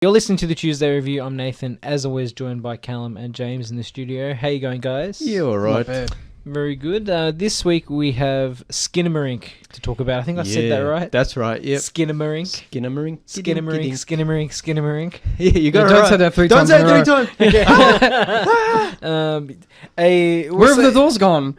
You're listening to the Tuesday Review. I'm Nathan, as always joined by Callum and James in the studio. How you going, guys? Yeah, all right. Not bad. Very good. This week we have Skinamarink to talk about. I think I said that right. That's right. Yep. Skinamarink. Skinamarink. Skinamarink. Skinamarink. Skinamarink. Yeah, you got it Don't right. say that three Don't times. say in a it row. 3 times. Where have the doors gone?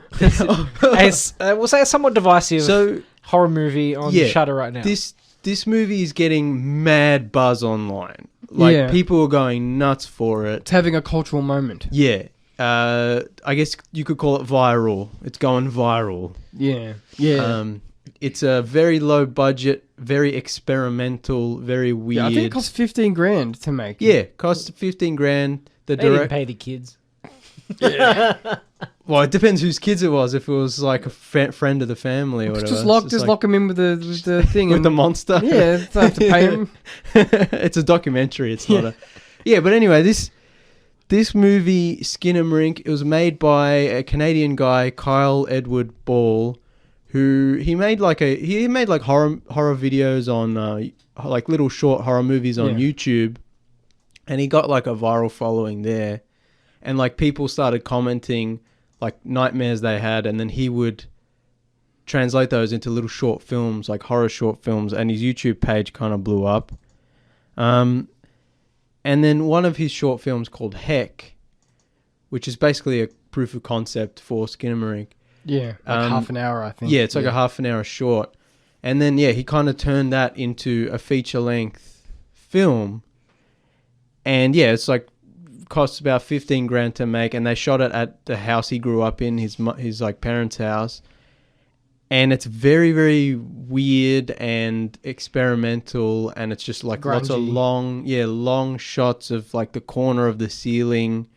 We'll say a somewhat divisive So horror movie on Yeah, Shudder right now. this movie is getting mad buzz online. Like Yeah. people are going nuts for it. It's having a cultural moment. Yeah. I guess you could call it viral. It's going viral. Yeah. Yeah. It's a very low budget, very experimental, very weird. Yeah, I think it cost 15 grand to make. Yeah, cost 15 grand. The they didn't direct. pay the kids. Well, it depends whose kids it was. If it was like a friend of the family or whatever. Just It's lock him in with the thing. with and, the monster. Yeah, don't have to pay him. It's a documentary. It's not a. Yeah, but anyway, this movie Skinamarink, it was made by a Canadian guy, Kyle Edward Ball, who he made like horror videos on like little short horror movies on Yeah. YouTube, and he got like a viral following there, and like people started commenting like nightmares they had, and then he would translate those into little short films, like horror short films, and his YouTube page kind of blew up. And then one of his short films called Heck, which is basically a proof of concept for Skinamarink. Yeah, like half an hour, I think. Yeah, it's like a half an hour short. And then, he kind of turned that into a feature-length film. And, it's like, costs about 15 grand to make, and they shot it at the house he grew up in, his like parents' house. And it's very, very weird and experimental, and it's just like lots of Grungy. long shots of like the corner of the ceiling,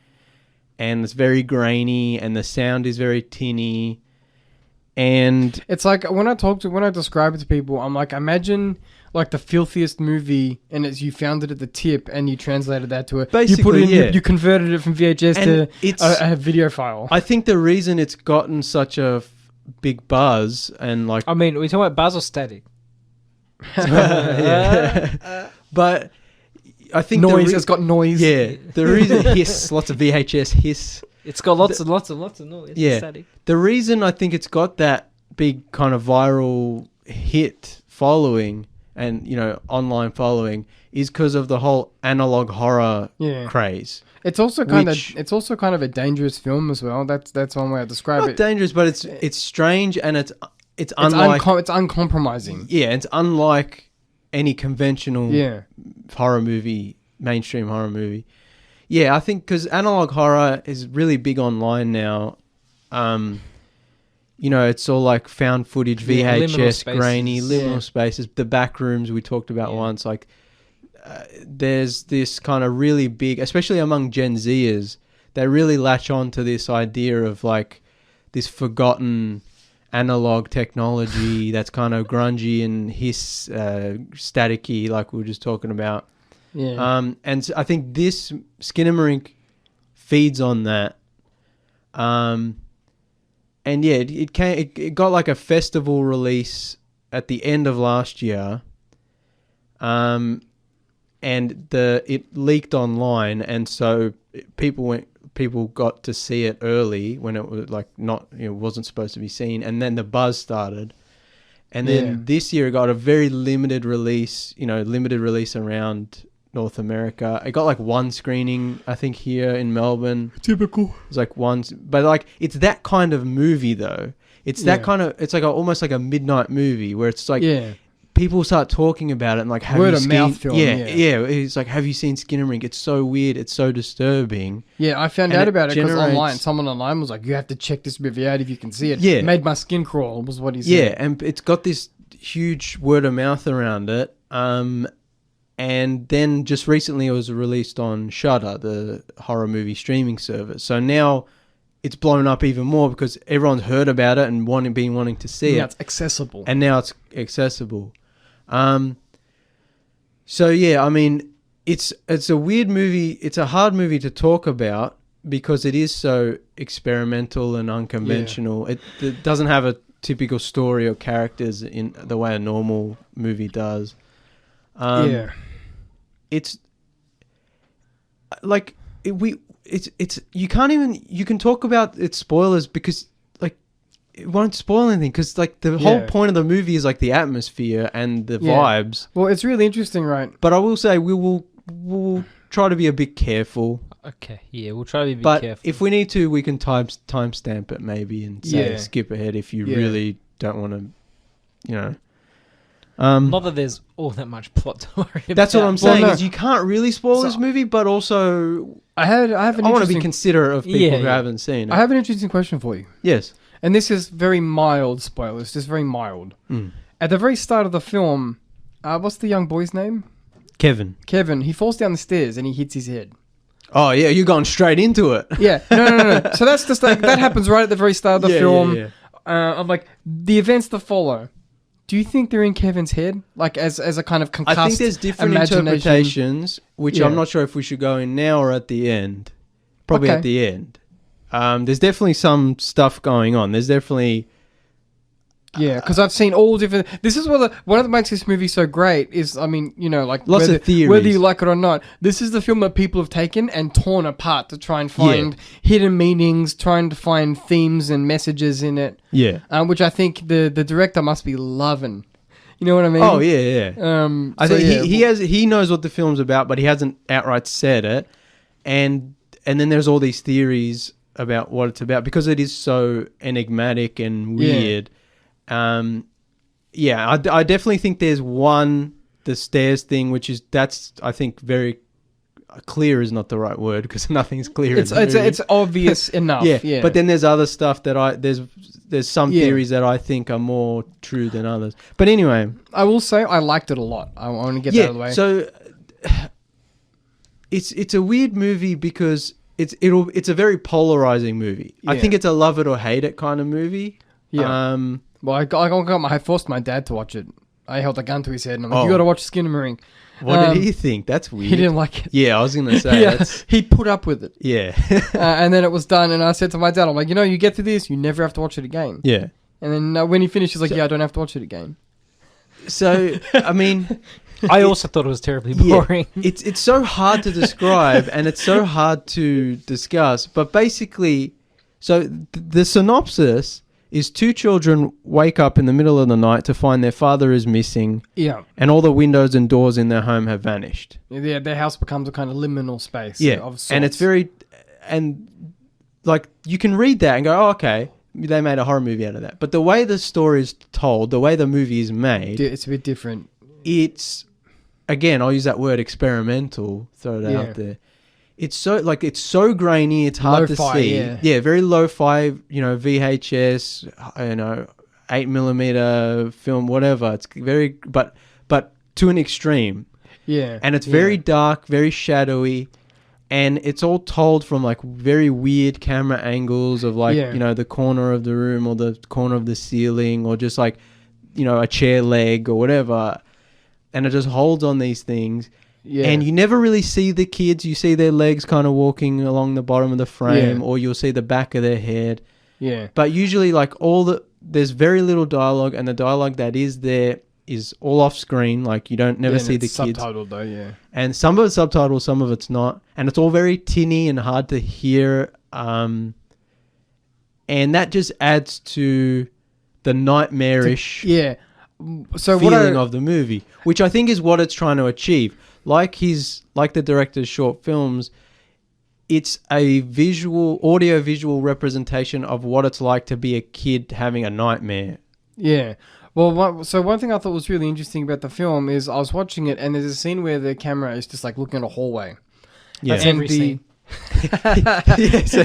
and it's very grainy, and the sound is very tinny. And It's like when I describe it to people, I'm like, imagine like the filthiest movie, and you found it at the tip, and you translated that to Basically, you put it in, yeah. you converted it from VHS And to it's- a video file. I think the reason it's gotten such a big buzz and like I mean, we're talking about Basel Static. but I think Noise. It's got noise. the reason hiss, lots of VHS hiss. It's got lots and lots of noise. Yeah. Static. The reason I think it's got that big kind of viral hit following and online following is because of the whole analog horror Yeah. craze. It's also kind Which- of a dangerous film as well. That's one way I describe Not it. dangerous, but it's strange and it's It's unlike it's uncompromising. it's unlike any conventional Yeah. horror movie, mainstream horror movie. Yeah, I think because analog horror is really big online now. It's all like found footage, Yeah, liminal VHS, spaces. grainy, liminal Yeah. spaces, the back rooms we talked about Yeah. once. Like, there's this kind of really big, especially among Gen Zers, they really latch on to this idea of like this forgotten analog technology that's kind of grungy and hiss, staticky, like we were just talking about. Yeah. And I think this Skinamarink feeds on that. And yeah, it got like a festival release at the end of last year. And it leaked online, and so people got to see it early when it was like not, wasn't supposed to be seen, and then the buzz started. And then this year it got a very limited release around North America. It got like one screening, I think, here in Melbourne. Typical. It's like one, but like it's that kind of movie though. It's that Yeah. kind of, it's like almost like a midnight movie where it's like Yeah. people start talking about it and like, have Word you of seen? mouth film, Yeah. yeah. It's like, have you seen Skinamarink? It's so weird. It's so disturbing. Yeah, I found And out it about it because generates- someone online was like, you have to check this movie out if you can see it. Yeah. It made my skin crawl, was what he said. Yeah, and it's got this huge word of mouth around it. And then just recently it was released on Shudder, the horror movie streaming service. So now it's blown up even more because everyone's heard about it and been wanting to see Yeah, it. it's accessible. And now it's accessible. So yeah, I mean, it's a weird movie. It's a hard movie to talk about because it is so experimental and unconventional. It doesn't have a typical story or characters in the way a normal movie does. Yeah. It's like it's you can't even you can talk about its spoilers because like it won't spoil anything because like the whole Yeah. point of the movie is like the atmosphere and the Yeah. vibes. Well, it's really interesting, right? But I will say we'll try to be a bit careful. Okay, yeah, we'll try to be a bit But careful. if we need to, we can timestamp it maybe and say Yeah. skip ahead if you Yeah. really don't want to, you know. Not that there's all that much plot to worry about. That's what I'm Well, saying no. is you can't really spoil So- this movie, but also I have an I want to be interesting. considerate of people Yeah, who yeah. haven't seen it. I have an interesting question for you, Yes. and this is very mild spoilers. Just very mild. Mm. At the very start of the film, what's the young boy's name? Kevin. Kevin. He falls down the stairs and he hits his head. Oh yeah, you're going straight into it. Yeah, no. So that's just like that happens right at the very start of the Yeah, film. yeah, I'm like the events that follow. Do you think they're in Kevin's head, like as a kind of concussed I think there's different imagination? interpretations, which Yeah. I'm not sure if we should go in now or at the end. Probably Okay. at the end. There's definitely some stuff going on. There's definitely Yeah, because I've seen all different. This is what that makes this movie so great. Is I mean, you know, like Lots of theories. whether you like it or not. This is the film that people have taken and torn apart to try and find hidden meanings, trying to find themes and messages in it. yeah. Which I think the director must be loving. You know what I mean? Oh yeah, yeah. I so think yeah, he knows what the film's about, but he hasn't outright said it. And then there's all these theories about what it's about because it is so enigmatic and Yeah. weird. I definitely think there's the stairs thing, which is that's I think very clear is not the right word because nothing's clear. It's in the movie. it's obvious enough. yeah. Yeah, But then there's other stuff that there's some Yeah. theories that I think are more true than others. But anyway, I will say I liked it a lot. I want to get that out of the way. so it's a weird movie because it's a very polarizing movie. I Yeah. think it's a love it or hate it kind of movie. Yeah. Well, I forced my dad to watch it. I held a gun to his head and I'm like, Oh. you got to watch Skinamarink. What did he think? That's weird. He didn't like it. Yeah, I was gonna say. Yeah, That's, he put up with it. yeah, And then it was done, and I said to my dad, I'm like, you get to this, you never have to watch it again. yeah. And then when he finished, he's like, yeah, I don't have to watch it again. So I mean, I also thought it was terribly yeah, boring. it's so hard to describe and it's so hard to discuss. But basically, so the synopsis is two children wake up in the middle of the night to find their father is missing Yeah. and all the windows and doors in their home have vanished. Yeah, their house becomes a kind of liminal space. Yeah, Of sorts. and it's very, and like you can read that and go, oh, okay, they made a horror movie out of that. But the way the story is told, the way the movie is made, It's a bit different. it's, again, I'll use that word experimental, throw it Yeah. out there. It's so grainy, it's hard Lo-fi, to see. yeah. Very lo-fi, VHS, 8mm film, whatever. It's very, but to an extreme. Yeah. And it's Yeah. very dark, very shadowy, and it's all told from like very weird camera angles of like, Yeah. the corner of the room or the corner of the ceiling or just like, a chair leg or whatever. And it just holds on these things. Yeah. And you never really see the kids. You see their legs kind of walking along the bottom of the frame, Yeah. or you'll see the back of their head. Yeah. But usually, like there's very little dialogue, and the dialogue that is there is all off screen. Like you don't never Yeah, see and the it's kids. subtitled though, yeah. And some of it's subtitled, some of it's not, and it's all very tinny and hard to hear. And that just adds to the nightmarish Yeah. So feeling of the movie, which I think is what it's trying to achieve. Like the director's short films, it's a audio-visual representation of what it's like to be a kid having a nightmare. Yeah. Well, one thing I thought was really interesting about the film is I was watching it and there's a scene where the camera is just like looking at a hallway. Yeah, That's every scene.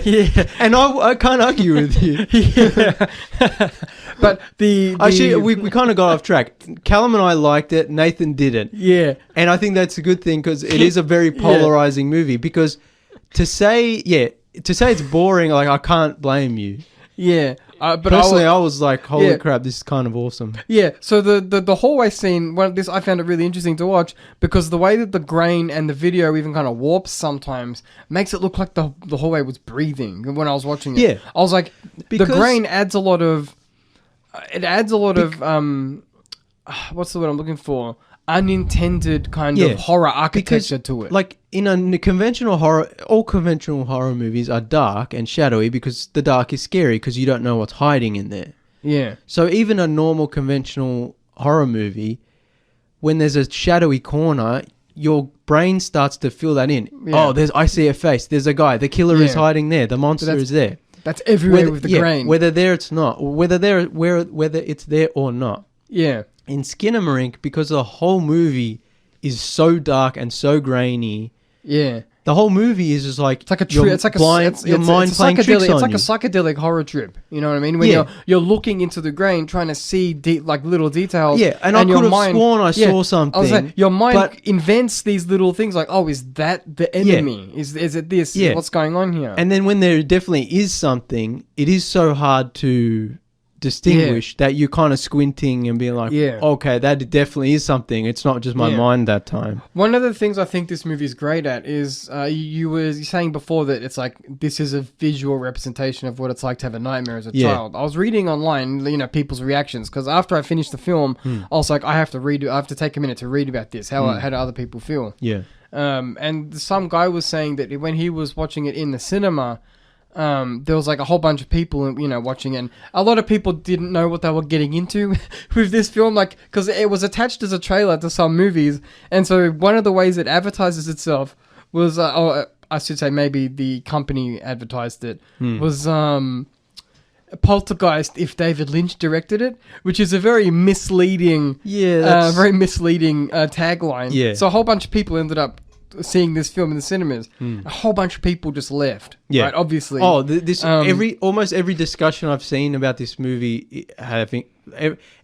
yeah. And I can't argue with you. But the Actually, we kind of got off track. Callum and I liked it. Nathan didn't. yeah. And I think that's a good thing because it is a very polarizing movie. Because to say it's boring, like I can't blame you. Yeah. But Personally, I was like, holy Yeah. crap, this is kind of awesome. Yeah, so the hallway scene, I found it really interesting to watch because the way that the grain and the video even kind of warps sometimes makes it look like the hallway was breathing when I was watching it. Yeah. I was like, Because- the grain adds a lot of, what's the word I'm looking for? unintended kind Yeah, of horror architecture to it. Like in a conventional horror, all conventional horror movies are dark and shadowy because the dark is scary because you don't know what's hiding in there. Yeah. So even a normal conventional horror movie, when there's a shadowy corner, your brain starts to fill that in. Yeah. Oh, I see a face. There's a guy. The killer is Yeah. hiding there. The monster is there. That's everywhere with the grain. Whether there it's not, whether it's there or not. Yeah. In Skinamarink, because the whole movie is so dark and so grainy, Yeah. the whole movie is just like It's like a your trip. It's like a blind, it's, your it's, mind it's playing tricks psychedelic. It's on like you. a psychedelic horror trip. You know what I mean? When Yeah. you're looking into the grain, trying to see like little details. Yeah, and I your could have mind- sworn I yeah, saw something. I was like, your mind but- invents these little things like, oh, is that the enemy? Is it this? Yeah. What's going on here? And then when there definitely is something, it is so hard to distinguish that you're kind of squinting and being like, Yeah. okay, that definitely is something. It's not just my Yeah. mind that time. One of the things I think this movie is great at is you were saying before that it's like this is a visual representation of what it's like to have a nightmare as a Yeah. child. I was reading online, people's reactions because after I finished the film, I was like, I have to take a minute to read about this. How do other people feel? Yeah. And some guy was saying that when he was watching it in the cinema, there was like a whole bunch of people, watching it. And a lot of people didn't know what they were getting into with this film, like, because it was attached as a trailer to some movies. And so one of the ways it advertises itself was, I should say maybe the company advertised it, was Poltergeist if David Lynch directed it, which is a very misleading, tagline. Yeah. So a whole bunch of people ended up seeing this film in the cinemas. A whole bunch of people just left. Yeah. Right, obviously. Oh, this Um, almost every discussion I've seen about this movie,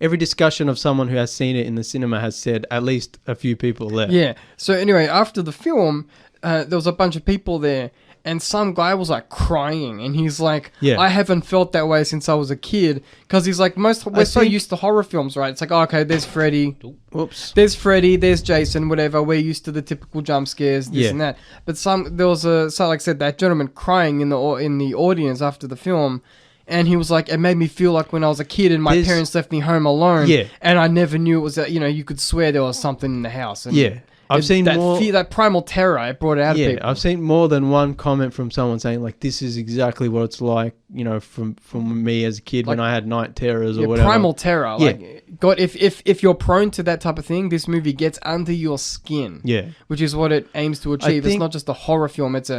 every discussion of someone who has seen it in the cinema has said at least a few people left. Yeah. So anyway, after the film, there was a bunch of people there, and some guy was like crying, and he's like, Yeah. I haven't felt that way since I was a kid. Because he's like, we're so think- used to horror films, right? It's like, oh, okay, there's Freddy. Whoops. There's Freddy, there's Jason, whatever. We're used to the typical jump scares, this Yeah. and that. But there was like I said, that gentleman crying in the audience after the film, and he was like, it made me feel like when I was a kid and my There's- parents left me home alone. Yeah. And I never knew it was that, you could swear there was something in the house. And Yeah. I've seen that more. fear, that primal terror, it brought it out of Yeah, people. I've seen more than one comment from someone saying like, "This is exactly what it's like," from me as a kid when Like- I had night terrors or Yeah, whatever. primal terror. Yeah. Like, God, if you're prone to that type of thing, this movie gets under your skin. Yeah, Which is what it aims to achieve. It's think- not just a horror film. It's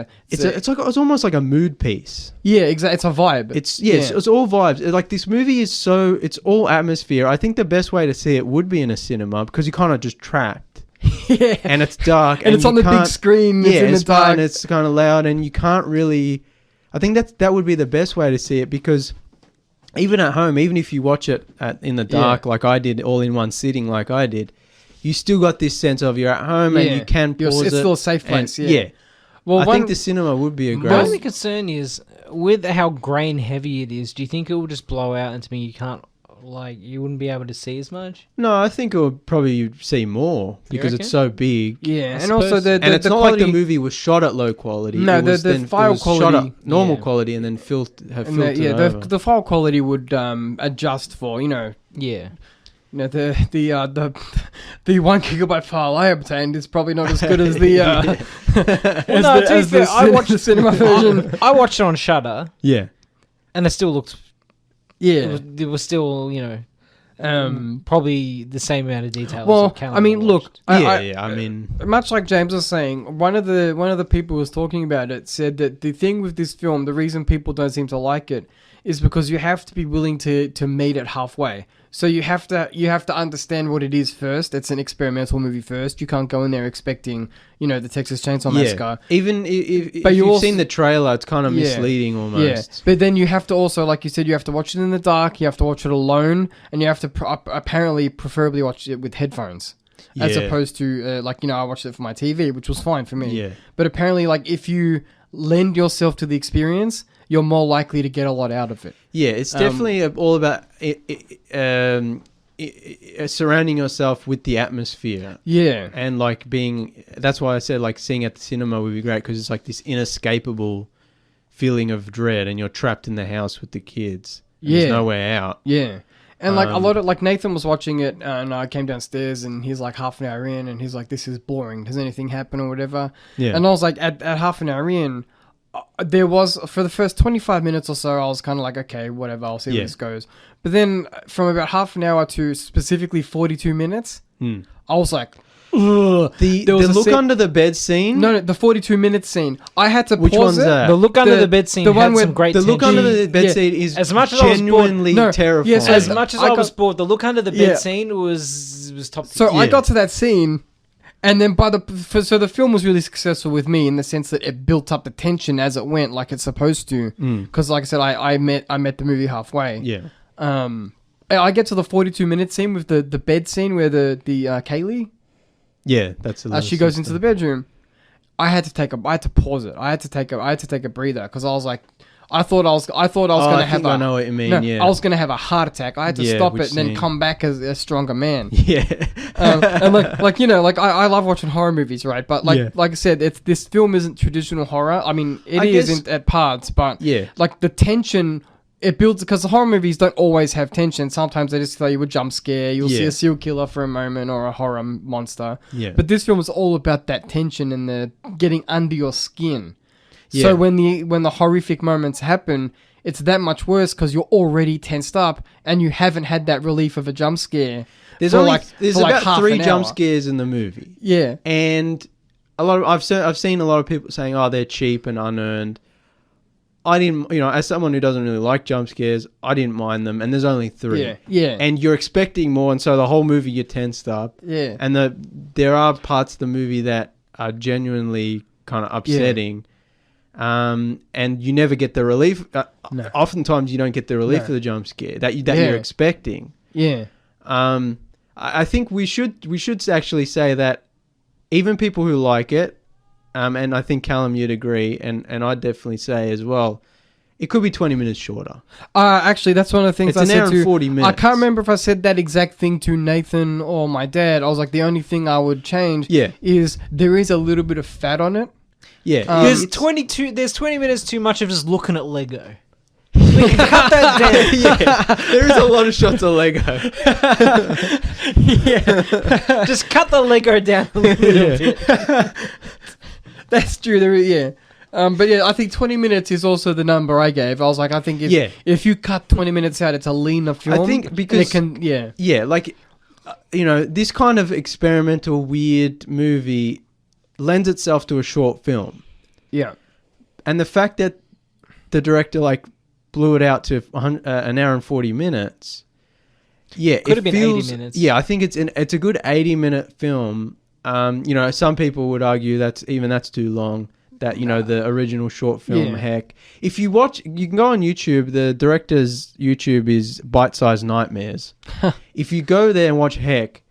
almost like a mood piece. yeah, exactly. It's a vibe. It's all vibes. Like this movie is it's all atmosphere. I think the best way to see it would be in a cinema because you kind of just trapped. yeah. And it's dark, And it's you on the big can't- screen. Yeah, It's in the it's fun, dark. and it's kind of loud, and you can't really. I think that would be the best way to see it because even at home, even if you watch it in the dark like I did, all in one sitting like I did, you still got this sense of you're at home and Yeah. you can pause it. It's still a safe and- place. Yeah. Well, I think the cinema would be a My great. only concern is with how grain heavy it is. Do you think it will just blow out into me? You wouldn't be able to see as much? No, I think it would probably see more because it's reckon? so big. Yeah, I and also suppose. the And it's the not quality. like the movie was shot at low quality. No, It was the then- file it was shot quality- at normal yeah. quality and then filtered the over. the file quality would adjust for Yeah. the 1 gigabyte file I obtained is probably not as good as the I watched the cinema version. I watched it on Shudder, Yeah. and it still looked. Yeah. It was still probably the same amount of detail. as Well, what Callum I mean, look, watched. I mean, much like James was saying, one of the people who was talking about it said that the thing with this film, the reason people don't seem to like it, is because you have to be willing to meet it halfway. So you have to understand what it is first. It's an experimental movie first. You can't go in there expecting, the Texas Chainsaw Massacre. Even if But you've you also- seen the trailer, it's kind of Yeah. misleading Yeah, almost. but then you have to also, like you said, you have to watch it in the dark. You have to watch it alone, and you have to preferably watch it with headphones, as Yeah. opposed to I watched it for my TV, which was fine for me. Yeah. But apparently, if you lend yourself to the experience, you're more likely to get a lot out of it. Yeah, it's definitely all about surrounding yourself with the atmosphere. Yeah, And that's why I said seeing at the cinema would be great because it's like this inescapable feeling of dread and you're trapped in the house with the kids. And Yeah. There's no way out. yeah. And like a lot of like Nathan was watching it, and I came downstairs, and he's like half an hour in, and he's like, "This is boring. Does anything happen or whatever?" Yeah. And I was like, at half an hour in, there was for the first 25 minutes or so, I was kind of like, okay, whatever, I'll see where Yeah. this goes. But then from about half an hour to specifically 42 minutes, I was like, ugh. The There was a look scene- under the bed scene. No, the 42-minute scene. I had to Which pause one's it. that? The look under The- the bed scene the had one where some great the look tension. under the bed Yeah. scene is As much as I was bored- genuinely No, terrifying. yes, As much as I I, got- was bored, the look under the bed Yeah. scene was top. So I Yeah. got to that scene, and then so the film was really successful with me in the sense that it built up the tension as it went, like it's supposed to. Because, like I said, I met the movie halfway. Yeah. I get to the 42-minute scene with the bed scene where the Kaylee, Yeah, that's the she goes into the bedroom. I had to pause it. I had to take a breather because I was like, I thought I was gonna have I know what you mean. no, yeah. I was gonna have a heart attack. I had to Yeah, stop which it and then scene? come back as a stronger man. Yeah. And like you know, like I love watching horror movies, right? But Yeah. like I said, this film isn't traditional horror. I mean, it I is guess- at parts, but Yeah. like the tension. It builds because the horror movies don't always have tension. Sometimes they just throw you a jump scare. You'll see Yeah. a serial killer for a moment or a horror monster. Yeah. But this film is all about that tension and the getting under your skin. Yeah. So when the horrific moments happen, it's that much worse because you're already tensed up and you haven't had that relief of a jump scare. There's for only there's for about half 3 an jump hour. scares in the movie, Yeah, and I've seen a lot of people saying, "Oh, they're cheap and unearned." I didn't, as someone who doesn't really like jump scares, I didn't mind them. And there's only 3. Yeah. And you're expecting more, and so the whole movie you're tensed up. Yeah. And there are parts of the movie that are genuinely kind of upsetting. And you never get the relief. No. Oftentimes you don't get the relief No. of the jump scare that Yeah. you're expecting. Yeah. I think we should actually say that even people who like it, and I think Callum, you'd agree, and I'd definitely say as well, it could be 20 minutes shorter. Actually, that's one of the things It's I an said hour and to. 40 I minutes. can't remember if I said that exact thing to Nathan or my dad. I was like, the only thing I would change Yeah. is there is a little bit of fat on it. Yeah, There's it's- 22. There's 20 minutes too much of just looking at Lego. We can cut that down. yeah, there is a lot of shots of Lego. Yeah, just cut the Lego down a little bit. That's true. Yeah. But yeah, I think 20 minutes is also the number I gave. I was like, I think if you cut 20 minutes out, it's a leaner film. think and because- it can, yeah. Yeah, like this kind of experimental weird movie lends itself to a short film, Yeah. and the fact that the director blew it out to an hour and 40 minutes. Yeah, Could have been 80 feels, minutes. Yeah, I think it's a good 80-minute film. Some people would argue that's too long. That the original short film, Yeah. Heck. If you watch, you can go on YouTube. The director's YouTube is Bite Size Nightmares. If you go there and watch Heck,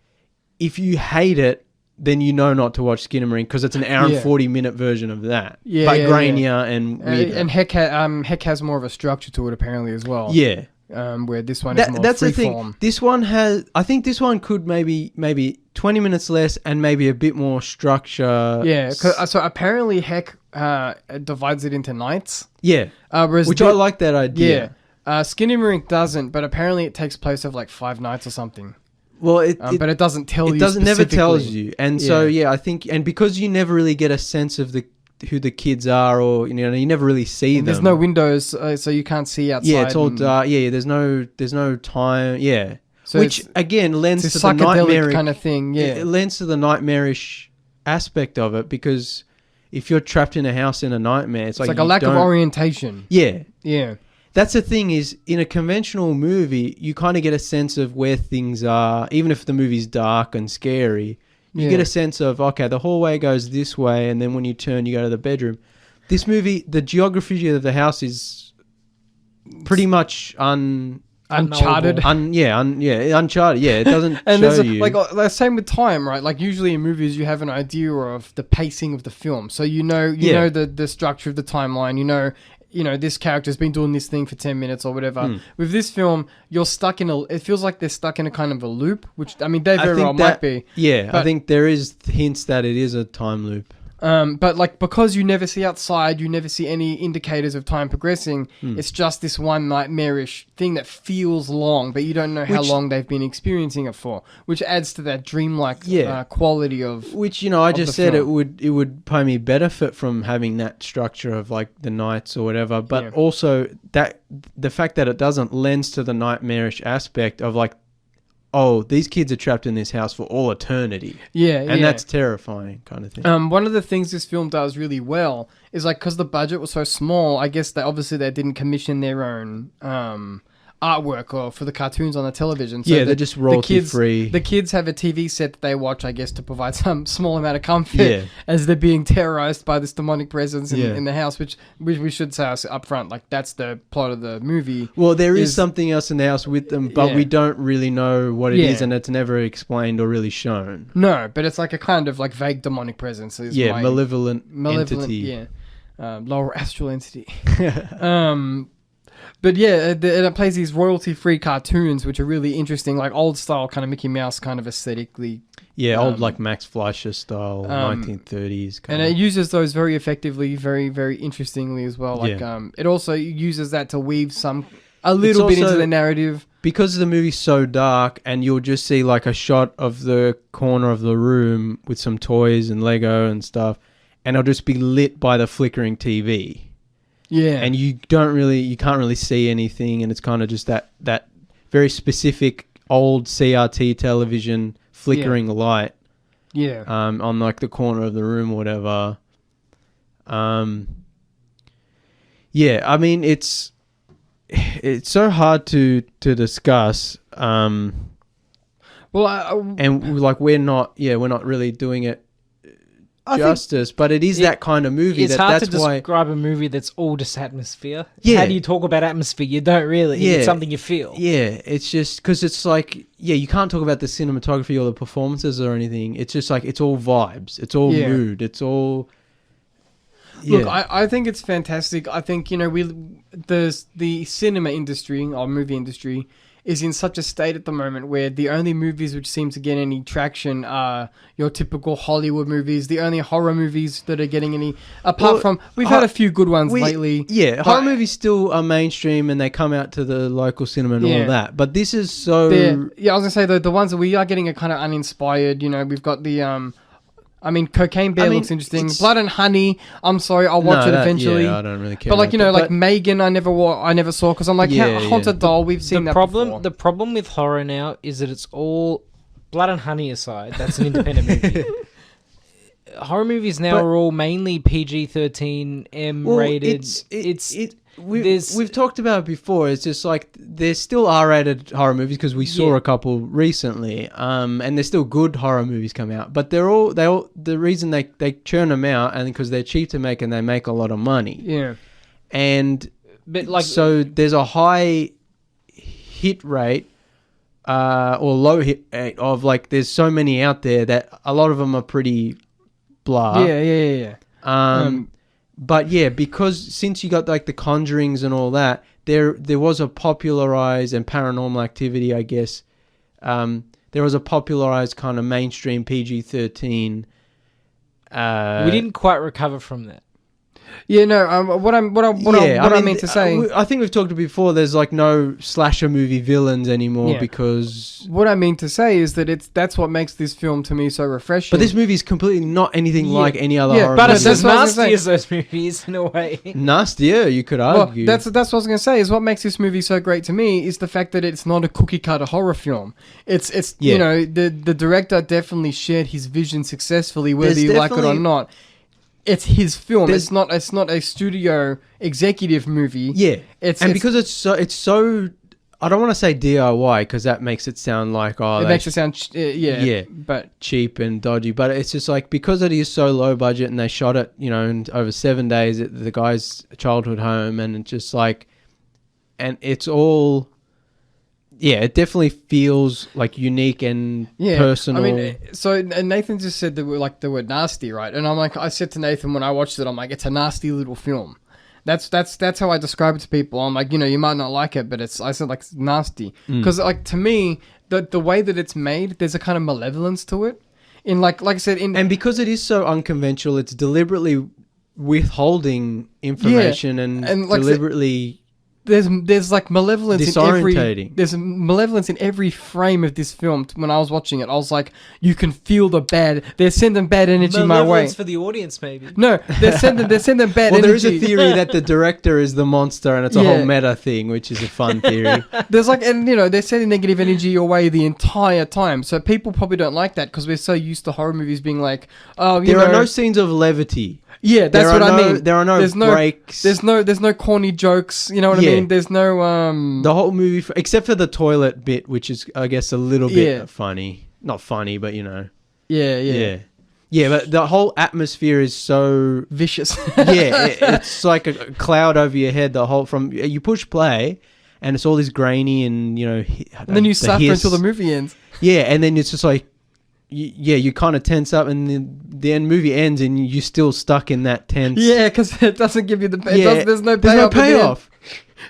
if you hate it, then you know not to watch Skinamarink because it's an hour Yeah. and 40-minute version of that. Yeah, but yeah, grainier and weirder. And Heck has more of a structure to it apparently as well. Yeah. Where this one is more That's the free thing. form. This one has. I think this one could maybe 20 minutes less and maybe a bit more structure. Yeah. So apparently Heck divides it into nights. Yeah. Whereas Which I like that idea. Yeah. Skinamarink doesn't, but apparently it takes place over 5 nights or something. Well, But it doesn't tell you. it doesn't never tells specifically. you, and so I think, and because you never really get a sense of who the kids are, or you never really see And them. there's no windows, so you can't see outside. Yeah, it's all and- dark. Yeah, there's no time. Yeah, So which it's- again lends It's to a the psychedelic nightmarish kind of thing. Yeah. It lends to the nightmarish aspect of it because if you're trapped in a house in a nightmare, it's It's like you a lack of don't- orientation. Yeah, Yeah. that's the thing is in a conventional movie, you kind of get a sense of where things are, even if the movie's dark and scary. You Yeah. get a sense of, okay, the hallway goes this way, and then when you turn, you go to the bedroom. This movie, the geography of the house is pretty much Uncharted. uncharted. Yeah, it doesn't And show there's you. the same with time, right? Like usually in movies, you have an idea of the pacing of the film, so you know the structure of the timeline. You know this character's been doing this thing for 10 minutes or whatever. With this film, you're stuck in it feels like they're stuck in a kind of a loop, which I mean they very well might be. Yeah, I but- think there is hints that it is a time loop. But like because you never see outside, you never see any indicators of time progressing. It's just this one nightmarish thing that feels long, but you don't know how Which- long they've been experiencing it for, which adds to that dreamlike Yeah. quality of. Which, you know, I the just said film. it would probably benefit from having that structure of like the nights or whatever, but Yeah. also that the fact that it doesn't lends to the nightmarish aspect of like, oh, these kids are trapped in this house for all eternity, Yeah, and yeah. that's terrifying kind of thing. One of the things this film does really well is like because the budget was so small. I guess that obviously they didn't commission their own artwork or for the cartoons on the television. So Yeah, they're just royalty free. The kids have a TV set that they watch, I guess, to provide some small amount of comfort Yeah. as they're being terrorized by this demonic presence Yeah. in the house. Which we should say up front, like that's the plot of the movie. Well, there is is- something else in the house with them, but Yeah. we don't really know what it is, Yeah. and it's never explained or really shown. No, but it's like a kind of like vague demonic presence. Is Yeah, my- malevolent entity. yeah, lower astral entity. But yeah, it plays these royalty-free cartoons, which are really interesting, like old-style kind of Mickey Mouse kind of aesthetically. Yeah, old like Max Fleischer style, 1930s. And it uses those very effectively, very, very interestingly as well. Like, it also uses that to weave a little bit into also- the narrative. Because the movie's so dark, and you'll just see like a shot of the corner of the room with some toys and Lego and stuff, and it'll just be lit by the flickering TV. Yeah, And you can't really see anything, and it's kind of just that very specific old CRT television flickering light yeah, on like the corner of the room or whatever. Yeah, I mean it's so hard to discuss, well, and like we're not really doing it I think- justice, but it is that kind of movie. It's hard That's to why. describe a movie that's all just atmosphere. Yeah. How do you talk about atmosphere? You don't really. Yeah. It's something you feel. Yeah, it's just because it's like, you can't talk about the cinematography or the performances or anything. It's just like, it's all vibes. It's all Yeah. mood. It's all... Yeah. Look, I think it's fantastic. I think, you know, the cinema industry or movie industry is in such a state at the moment where the only movies which seem to get any traction are your typical Hollywood movies. The only horror movies that are getting any, apart Well, from, we've had a few good ones lately. Yeah, but horror movies still are mainstream and they come out to the local cinema and all Yeah. of that. But this is so... Yeah, I was going to say, the ones that we are getting are kind of uninspired. You know, we've got the... Cocaine Bear looks interesting. it's- Blood and Honey. I'm sorry, I'll watch No, it that- eventually. Yeah, I don't really care. But like, about you know, that. like But- Megan, I never saw because I'm like, Yeah, Haunted Doll. We've seen The that problem, before. the problem with horror now is that it's all Blood and Honey aside. That's an independent movie. Horror movies now But- are all mainly PG-13, M Well, rated. there's- we've talked about it before. It's just like there's still R-rated horror movies because we saw Yeah. a couple recently, and there's still good horror movies come out. But they all the reason they churn them out and because they're cheap to make and they make a lot of money. yeah, And but like so there's a high hit rate or low hit rate of like there's so many out there that a lot of them are pretty blah. yeah. But yeah, because since you got like the Conjurings and all that, there was a popularized and Paranormal Activity, I guess. There was a popularized kind of mainstream PG-13. we didn't quite recover from that. Yeah, no. What I mean to say. I think we've talked before. There's like no slasher movie villains anymore Yeah. because. What I mean to say is that that's what makes this film to me so refreshing. But this movie is completely not anything Yeah. like any other Yeah, horror But movie. it's that's as what I was nasty gonna as those movies in a way. Nastier, you could well, argue. that's what I was going to say. Is what makes this movie so great to me is the fact that it's not a cookie cutter horror film. It's Yeah. you know the director definitely shared his vision successfully, whether There's you like it or definitely- not. It's his film. There's- It's not a studio executive movie. Yeah, It's because it's so. I don't want to say DIY because that makes it sound like it they makes it sound Yeah. but cheap and dodgy, but it's just like because it is so low budget and they shot it, you know, in over 7 days at the guy's childhood home, and it's just like, and it's all, yeah, it definitely feels like unique and personal. I mean, so Nathan just said that the word nasty, right? And I'm like, I said to Nathan when I watched it, I'm like, it's a nasty little film. That's how I describe it to people. I'm like, you know, you might not like it, but I said like it's nasty because like to me, the way that it's made, there's a kind of malevolence to it. in like I said in And because it is so unconventional, it's deliberately withholding information and like I said, deliberately. there's like malevolence in Disorientating. there's malevolence in every frame of this film. When I was watching it, I was like, you can feel the bad. They're sending bad energy my way. Malevolence for the audience, maybe. No, they're sending bad Well, energy. there is a theory that the director is the monster, and it's a whole meta thing, which is a fun theory. There's like, and they're sending negative energy your way the entire time. So people probably don't like that because we're so used to horror movies being like, oh, There are no scenes of levity. yeah, that's what I mean. There are no breaks. There's no corny jokes. You know what I mean? There's no The whole movie, except for the toilet bit, which is, I guess, a little bit funny. Not funny, but yeah. But the whole atmosphere is so vicious. it's like a cloud over your head. The whole you push play, and it's all this grainy and and then you suffer until the movie ends. Yeah, and then it's just like, you kind of tense up, and the end movie ends, and you're still stuck in that tense. Yeah, because it doesn't give you the. There's no payoff.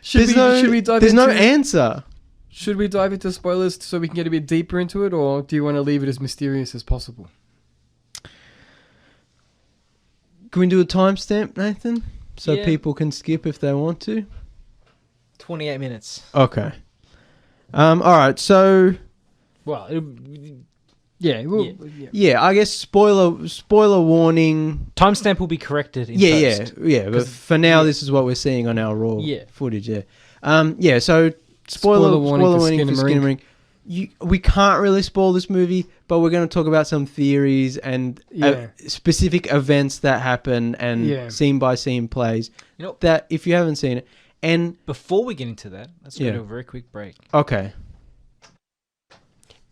Should we dive? There's no answer. Should we dive into spoilers so we can get a bit deeper into it, or do you want to leave it as mysterious as possible? Can we do a timestamp, Nathan, so Yeah. people can skip if they want to? 28 minutes. Okay. All right. So Well, Yeah. yeah, I guess spoiler warning. timestamp will be corrected in Yeah. post. But 'Cause- for now, this is what we're seeing on our raw Yeah. footage. Yeah. So spoiler warning for Skinamarink. We can't really spoil this movie, but we're going to talk about some theories and specific events that happen and scene by scene plays. That if you haven't seen it, and Before we get into that, let's go to a very quick break. okay.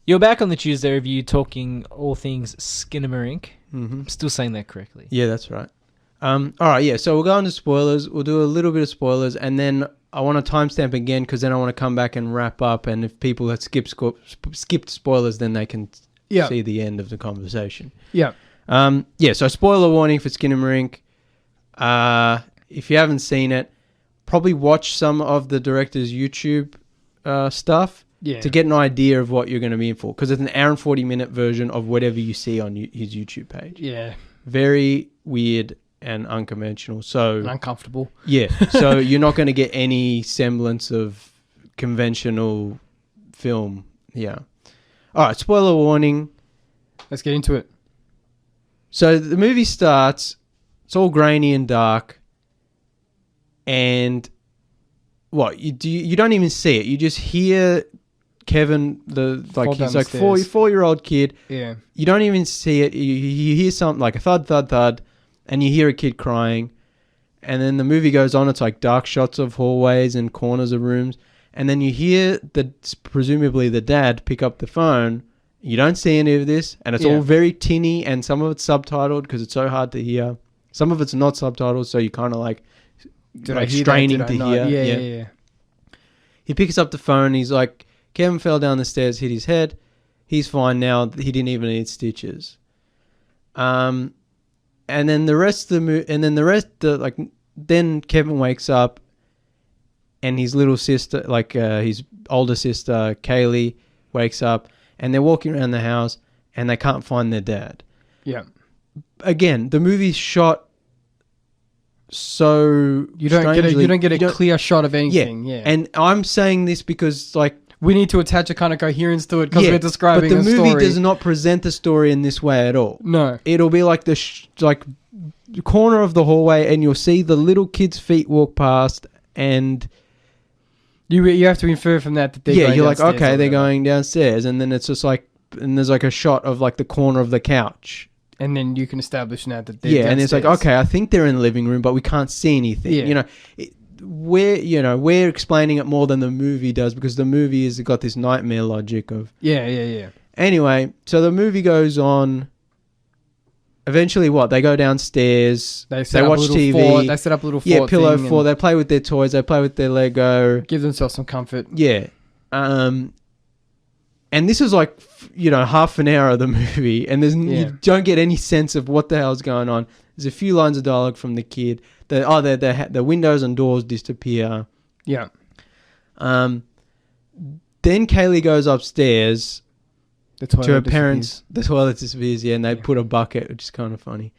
You're back on the Tuesday review talking all things Skinamarink. Mm-hmm. I'm still saying that correctly. Yeah, that's right. All right, yeah. So we'll go into spoilers. We'll do a little bit of spoilers, and then I want to timestamp again because then I want to come back and wrap up. And if people had skipped spoilers, then they can see the end of the conversation. Yeah. So spoiler warning for Skinamarink. If you haven't seen it, probably watch some of the director's YouTube stuff. Yeah. To get an idea of what you're going to be in for. Because it's an hour and 40-minute version of whatever you see on his YouTube page. Yeah. Very weird and unconventional. So And uncomfortable. yeah. So you're not going to get any semblance of conventional film. Yeah. All right. Spoiler warning. Let's get into it. So the movie starts. It's all grainy and dark. And what you don't even see it. You just hear Kevin, he's like 4-year-old kid. Yeah. You don't even see it. You hear something like a thud, thud, thud, and you hear a kid crying. And then the movie goes on. It's like dark shots of hallways and corners of rooms. And then you hear presumably the dad pick up the phone. You don't see any of this. And it's all very tinny, and some of it's subtitled because it's so hard to hear. Some of it's not subtitled, so you kind of straining to hear. Yeah. He picks up the phone. He's like, Kevin fell down the stairs, hit his head. He's fine now. He didn't even need stitches. And then the rest of then Kevin wakes up, and his little sister, his older sister, Kaylee, wakes up, and they're walking around the house, and they can't find their dad. Yeah. Again, the movie's shot so you don't get a clear shot of anything. Yeah. And I'm saying this because we need to attach a kind of coherence to it because we're describing a story. But the movie does not present the story in this way at all. No. It'll be like the corner of the hallway, and you'll see the little kid's feet walk past, and you have to infer from that they're going you're downstairs. like, okay, they're going downstairs, and then it's just and there's a shot of the corner of the couch. And then you can establish now that they're downstairs. And it's okay, I think they're in the living room, but we can't see anything. Yeah. We're explaining it more than the movie does because the movie has got this nightmare logic of... Yeah. Anyway, so the movie goes on. Eventually, they go downstairs. They watch TV. They set up a little fort. Yeah, pillow fort. They play with their toys. They play with their Lego. Give themselves some comfort. Yeah. And this is half an hour of the movie, and you don't get any sense of what the hell's going on. There's a few lines of dialogue from the kid. The windows and doors disappear. Yeah. Then Kaylee goes upstairs. The toilet to her disappears. parents. The toilet disappears, yeah, and they put a bucket, which is kind of funny.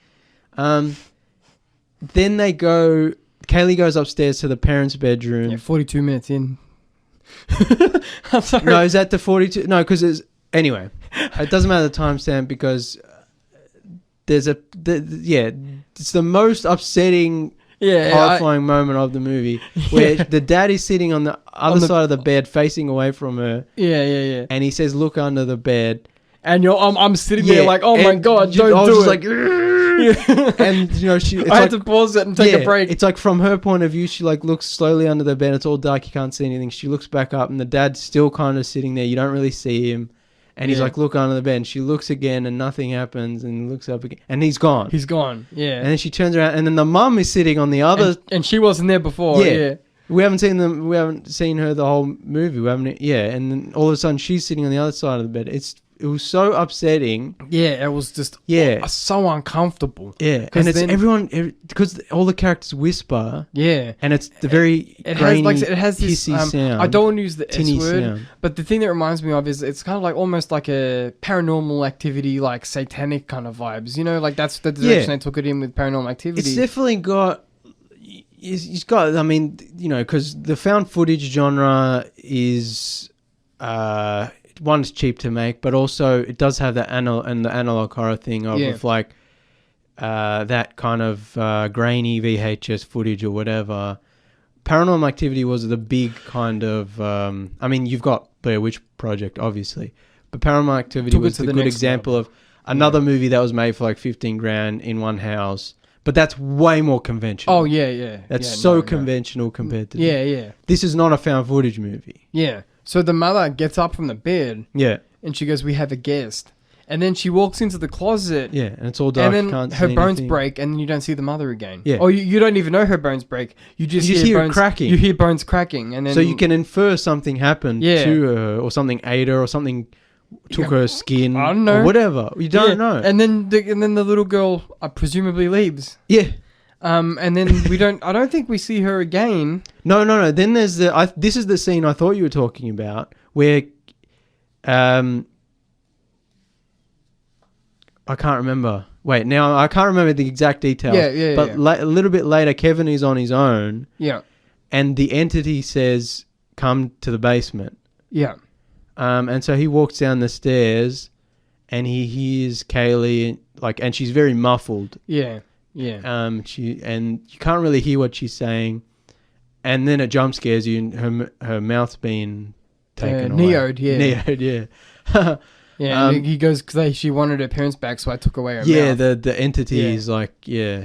Then they go. Kaylee goes upstairs to the parents' bedroom. Yeah, 42 minutes in. I'm sorry. No, is that the 42? No, because it's anyway. It doesn't matter the timestamp because there's it's the most upsetting, horrifying moment of the movie where the dad is sitting on the other side of the bed, facing away from her. Yeah. And he says, "Look under the bed." And I'm sitting there like, oh my and god, I don't was do just it. like, and I had to pause it and take a break. It's like from her point of view, she like looks slowly under the bed. It's all dark, you can't see anything. She looks back up, and the dad's still kind of sitting there. You don't really see him, and he's like, "Look under the bed." And she looks again, and nothing happens, and looks up again, and he's gone. He's gone. Yeah. And then she turns around, and then the mum is sitting on the other. And she wasn't there before. Yeah. We haven't seen them. We haven't seen her the whole movie. We haven't. Yeah, and then all of a sudden she's sitting on the other side of the bed. It was so upsetting. Yeah, it was just so uncomfortable. Yeah, and it's everyone because all the characters whisper. Yeah, and it's the very grainy, it has this hissy sound. I don't want to use the S word, sound. but the thing that reminds me of is it's kind of like almost like a Paranormal Activity, like satanic kind of vibes. You know, like that's the direction they took it in with Paranormal Activity. It's definitely got. It's got. I mean, you know, because the found footage genre is. One, is cheap to make, but also it does have the analog horror thing of like that kind of grainy VHS footage or whatever. Paranormal Activity was the big kind of. I mean, you've got Blair Witch Project, obviously, but Paranormal Activity was the good example of another movie that was made for like 15 grand in one house. But that's way more conventional. Oh yeah. That's conventional compared to This is not a found footage movie. Yeah. So the mother gets up from the bed. Yeah. And she goes, "We have a guest." And then she walks into the closet. Yeah, and it's all dark. And then can't her see bones anything. break, and then you don't see the mother again. Yeah. Or you don't even know her bones break. You just hear bones cracking. You hear bones cracking, and then so you can infer something happened to her, or something ate her, or something took her skin. I don't know. Or whatever. You don't know. And then the little girl presumably leaves. Yeah. And then I don't think we see her again. No. Then there's this is the scene I thought you were talking about, where, I can't remember. Wait, now I can't remember the exact details. Yeah. But a little bit later, Kevin is on his own. Yeah. And the entity says, "Come to the basement." Yeah. And so he walks down the stairs, and he hears Kaylee, and she's very muffled. Yeah. Yeah. And you can't really hear what she's saying, and then it jump scares you, and her mouth's being taken away. Neo'd, yeah. Neo'd, yeah. Yeah, and he goes, because she wanted her parents back, so I took away her mouth. Yeah, the entity is like, yeah.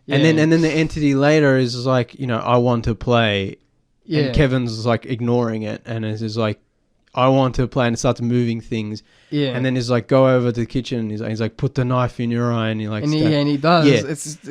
And then the entity later is like, I want to play. Yeah. And Kevin's like ignoring it, and is just like, I want to play, and it starts moving things. Yeah. And then he's like, go over to the kitchen, and he's like, put the knife in your eye, and he like, and he does. Yeah.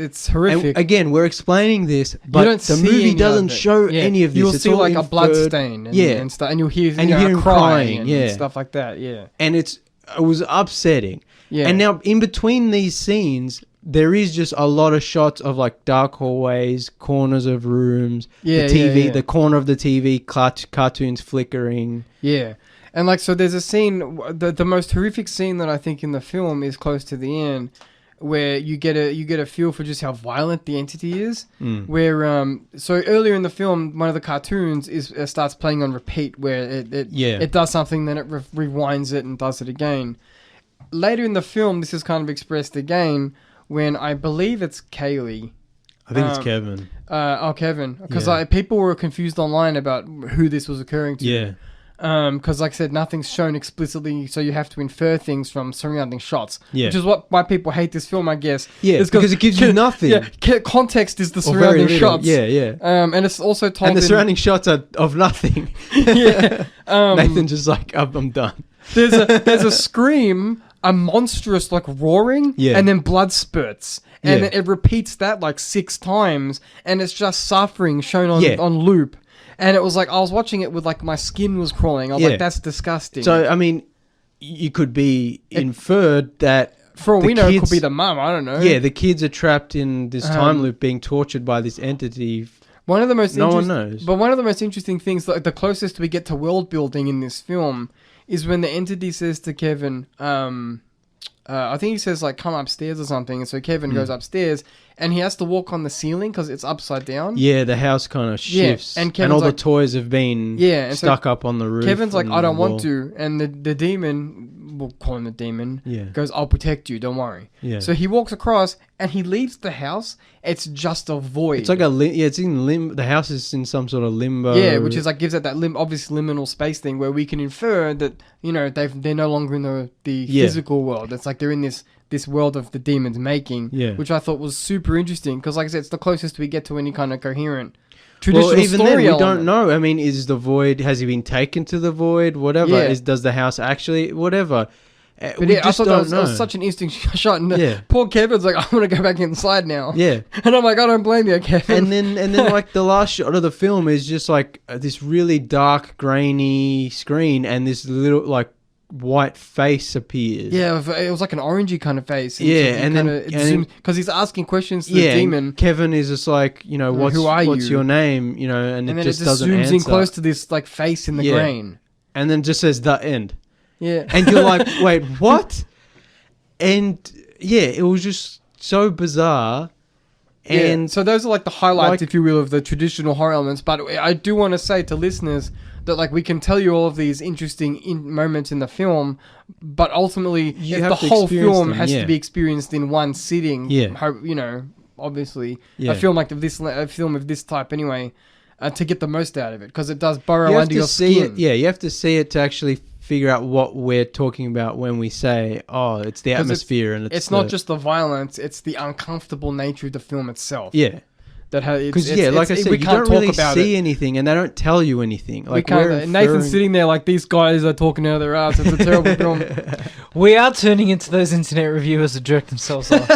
It's horrific. And again, we're explaining this, but the movie doesn't show any of this. You'll see like a blood stain, and stuff, and you'll hear him crying, and stuff like that. Yeah. And it was upsetting. Yeah. And now in between these scenes, there is just a lot of shots of like dark hallways, corners of rooms, the TV, the corner of the TV, cartoons flickering. Yeah. And so there's a scene, the most horrific scene that I think in the film is close to the end, where you get a feel for just how violent the entity is. Where so earlier in the film, one of the cartoons starts playing on repeat, where it does something, then it rewinds it and does it again. Later in the film, this is kind of expressed again when I believe it's Kaylee. I think it's Kevin. Kevin, because people were confused online about who this was occurring to. Yeah. Because like I said, nothing's shown explicitly, so you have to infer things from surrounding shots. Yeah. Which is why people hate this film, I guess. Yeah, because it gives you nothing. Yeah, context is the surrounding shots. Yeah. And it's also told. And the surrounding shots are of nothing. Yeah. Nathan's just like, I'm done. There's a scream, a monstrous roaring, and then blood spurts. And then it repeats that 6 times, and it's just suffering shown on loop. And it was I was watching it with my skin was crawling. I was like, that's disgusting. So, I mean, you could be inferred that... For all we know, it could be the mum. I don't know. Yeah, the kids are trapped in this time loop being tortured by this entity. One of the most no one knows. But one of the most interesting things, the closest we get to world building in this film, is when the entity says to Kevin, I think he says like come upstairs or something, and so Kevin goes upstairs and he has to walk on the ceiling because it's upside down. Yeah, the house kind of shifts, and and Kevin's all the like- toys have been Yeah, and so stuck up on the roof. Kevin's like, and I don't the want wall. to, and the demon, we'll call him the demon, Yeah. goes, I'll protect you, don't worry. Yeah. So he walks across and he leaves the house. It's just a void. It's like it's in limbo. The house is in some sort of limbo. Yeah, which is like gives it that obvious liminal space thing where we can infer that they're no longer in the Yeah. physical world. It's like they're in this world of the demon's making. Yeah. Which I thought was super interesting because, like I said, it's the closest we get to any kind of coherent traditional Well, even story then, we element. don't know. I mean, is the void? Has he been taken to the void? Whatever. Yeah. Does the house actually? Whatever. But We yeah, I just thought don't that was know. such an interesting shot. And Yeah. poor Kevin's like, I want to go back inside now. Yeah. And I'm like, I don't blame you, Kevin. and then like the last shot of the film is just like this really dark, grainy screen, and this little like white face appears. Yeah, it was like an orangey kind of face. Yeah, and then- because he's asking questions to Yeah, the and demon, Kevin is just like, what's who are what's you? your name? And and it then just it just doesn't zooms answer. in close to this like face in the Yeah. grain. And then just says the end. Yeah, And you're like, wait, what? And yeah, it was just so bizarre. And yeah. So those are like the highlights, like- if you will, of the traditional horror elements. But I do want to say to listeners that like we can tell you all of these interesting moments in the film, but ultimately You if have the to whole experience film them, has yeah. to be experienced in one sitting. Yeah. Obviously, Yeah. a film of this type anyway, to get the most out of it because it does burrow you have under to your see skin. it. Yeah, you have to see it to actually figure out what we're talking about when we say, "Oh, it's the 'Cause atmosphere," and It's not just the violence; it's the uncomfortable nature of the film itself. yeah. Because Because like I said, we you can't don't talk really about see it. anything, and they don't tell you anything. We Like can't. we're Nathan's inferring- sitting there like these guys are talking out of their ass. It's a terrible film. We are turning into those internet reviewers that jerk themselves off.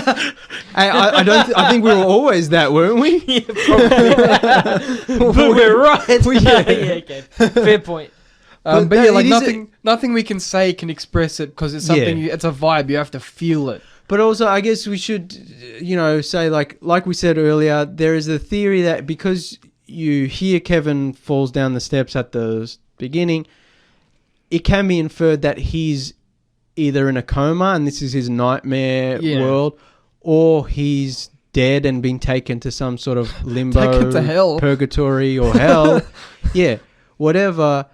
I don't. I think we were always that, weren't we? Yeah, probably. But we're right. Yeah, okay. Fair point. But But yeah, that- like it is nothing we can say can express it because it's something. Yeah. It's a vibe. You have to feel it. But also, I guess we should, say like we said earlier, there is a theory that because you hear Kevin falls down the steps at the beginning, it can be inferred that he's either in a coma and this is his nightmare Yeah. world, or he's dead and been taken to some sort of limbo, Taken to hell. purgatory or hell. Yeah, whatever.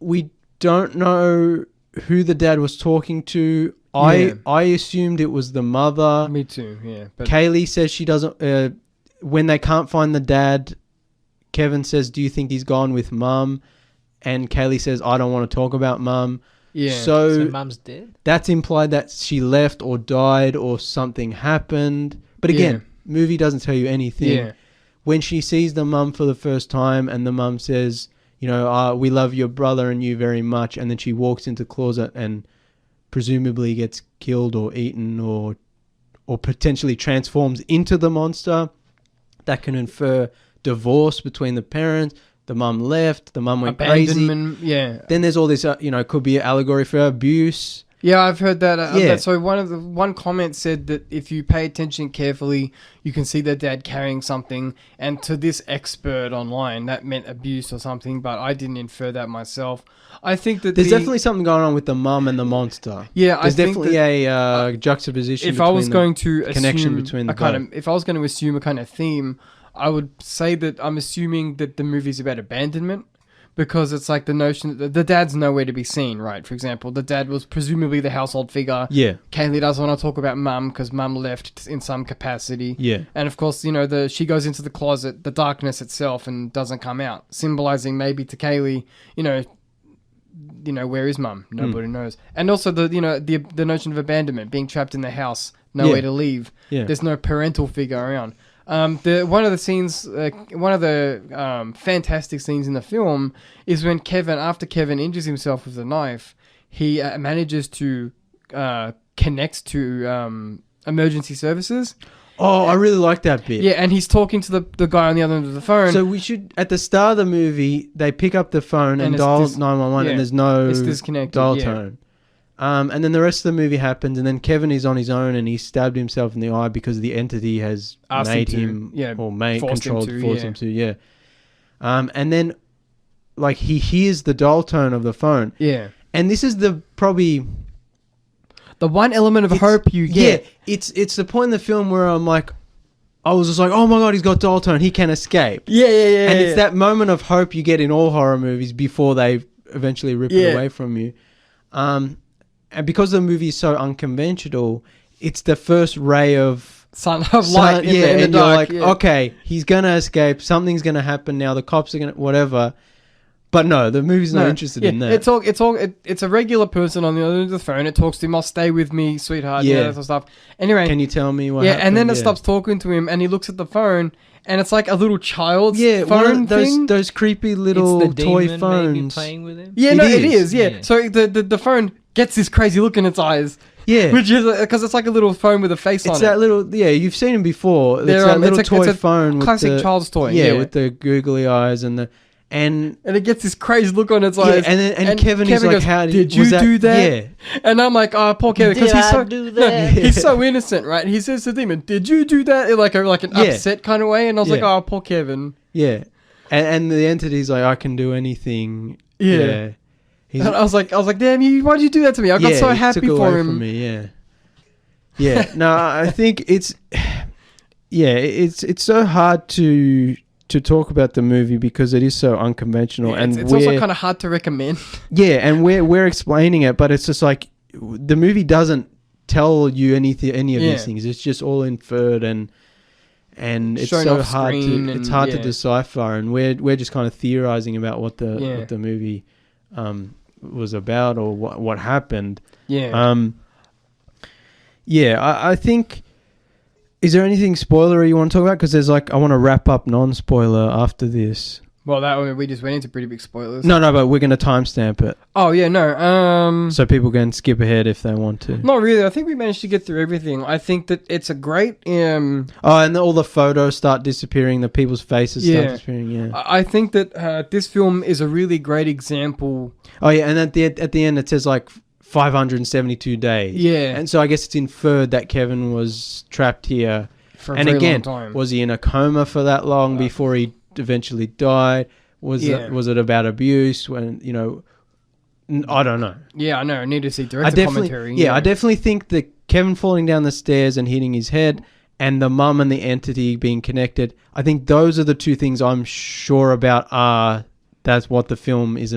We don't know who the dad was talking to. Yeah. I assumed it was the mother. Me too. Yeah. But Kaylee says she doesn't. When they can't find the dad, Kevin says, "Do you think he's gone with mum?" And Kaylee says, "I don't want to talk about mum." yeah. So So mum's dead? that's implied that she left or died or something happened. But again, movie doesn't tell you anything. yeah. When she sees the mum for the first time, and the mum says, "We love your brother and you very much," and then she walks into the closet and presumably gets killed or eaten or potentially transforms into the monster, that can infer divorce between the parents. The mum left, the mum went crazy. Abandonment. Yeah. Then there's all this, could be an allegory for abuse. Yeah, I've heard that. Yeah. So one comment said that if you pay attention carefully, you can see the dad carrying something. And to this expert online, that meant abuse or something. But I didn't infer that myself. I think that There's definitely something going on with the mum and the monster. yeah. There's I think definitely that a juxtaposition. if I was between going to connection assume between a the kind both. of, if I was going to assume a kind of theme, I would say that I'm assuming that the movie's about abandonment. Because it's like the notion that the dad's nowhere to be seen, right? For example, the dad was presumably the household figure. Yeah, Kaylee doesn't want to talk about mum because mum left in some capacity. yeah, And of course, she goes into the closet, the darkness itself, and doesn't come out, symbolizing maybe to Kaylee, where is mum? Nobody knows. And also the notion of abandonment, being trapped in the house, nowhere Yeah. to leave. yeah. There's no parental figure around. One of the scenes, one of the fantastic scenes in the film is when after Kevin injures himself with a knife, he manages to connect to emergency services. Oh, I really like that bit. Yeah, and he's talking to the guy on the other end of the phone. So we should, at the start of the movie, they pick up the phone and And it's dial dis- 911, yeah, and there's no it's disconnected, dial yeah. tone. And then the rest of the movie happens, and then Kevin is on his own, and he stabbed himself in the eye because the entity has Asked him made to, him, yeah, or forced him to, forced yeah. him to, yeah. And then like he hears the dial tone of the phone, Yeah. and this is the probably The one element of it's- hope you get. Yeah, it's the point in the film where I'm like, I was just like, oh my god, he's got dial tone, he can escape. Yeah, And it's that moment of hope you get in all horror movies before they eventually rip Yeah. it away from you. And because the movie is so unconventional, it's the first ray of Sun of light in, the, in the and dark. you're like, okay, he's gonna escape. Something's gonna happen now. The cops are gonna whatever. But no, the movie's not interested in that. It's a regular person on the other end of the phone. It talks to him. I'll stay with me, sweetheart. Yeah, Yeah. that sort of stuff. Anyway, Can you tell me what? yeah, happened? and then it Yeah. stops talking to him, and he looks at the phone, and it's like a little child's Yeah, one phone of those thing. those creepy little it's the toy demon maybe phones. playing with him. Yeah, It no, it is, is. Yeah. yeah. So the phone gets this crazy look in its eyes, Yeah, which is because it's like a little phone with a face it's on that it. little. Yeah, you've seen him before. It's They're, that little it's toy a phone with classic the child's toy. yeah, Yeah, with the googly eyes and and it gets this crazy look on its yeah, eyes. and then, and Kevin is like, goes, how did you was do that? Yeah, And I'm like, oh, poor Kevin, because Did he's I so do no, that? he's so innocent, right? He says to the demon, "Did you do that?" In like an Yeah. upset kind of way, and I was like, Yeah. oh, poor Kevin. yeah, and the entity's like, I can do anything. Yeah. He's, And I was like, damn you, why'd you do that to me? I got so he happy took away for him. from me, yeah. Yeah, no, I think it's so hard to talk about the movie because it is so unconventional, Yeah, and it's also kind of hard to recommend. yeah, and we're explaining it, but it's just like the movie doesn't tell you any of Yeah. these things. It's just all inferred, and it's Shown so off hard screen to it's and- hard to yeah. decipher, and we're just kind of theorizing about what Yeah. the movie was about or what happened. Yeah. I think. Is there anything spoilery you want to talk about? Because there's I want to wrap up non-spoiler after this. Well, that we just went into pretty big spoilers. No, but we're going to timestamp it Oh yeah, no. so people can skip ahead if they want to. Not really. I think we managed to get through everything. I think that it's a great. Oh, and all the photos start disappearing. The people's faces start Yeah. disappearing. Yeah. I think that this film is a really great example. Oh yeah, and at the end it says 572 days. Yeah. And so I guess it's inferred that Kevin was trapped here. For a And very again, long time. was he in a coma for that long before he eventually died? Was Yeah. it about abuse? When I don't know. Yeah, I know. I need to see I director definitely, commentary. I definitely think that Kevin falling down the stairs and hitting his head, and the mum and the entity being connected. I think those are the two things I'm sure about. That's what the film is,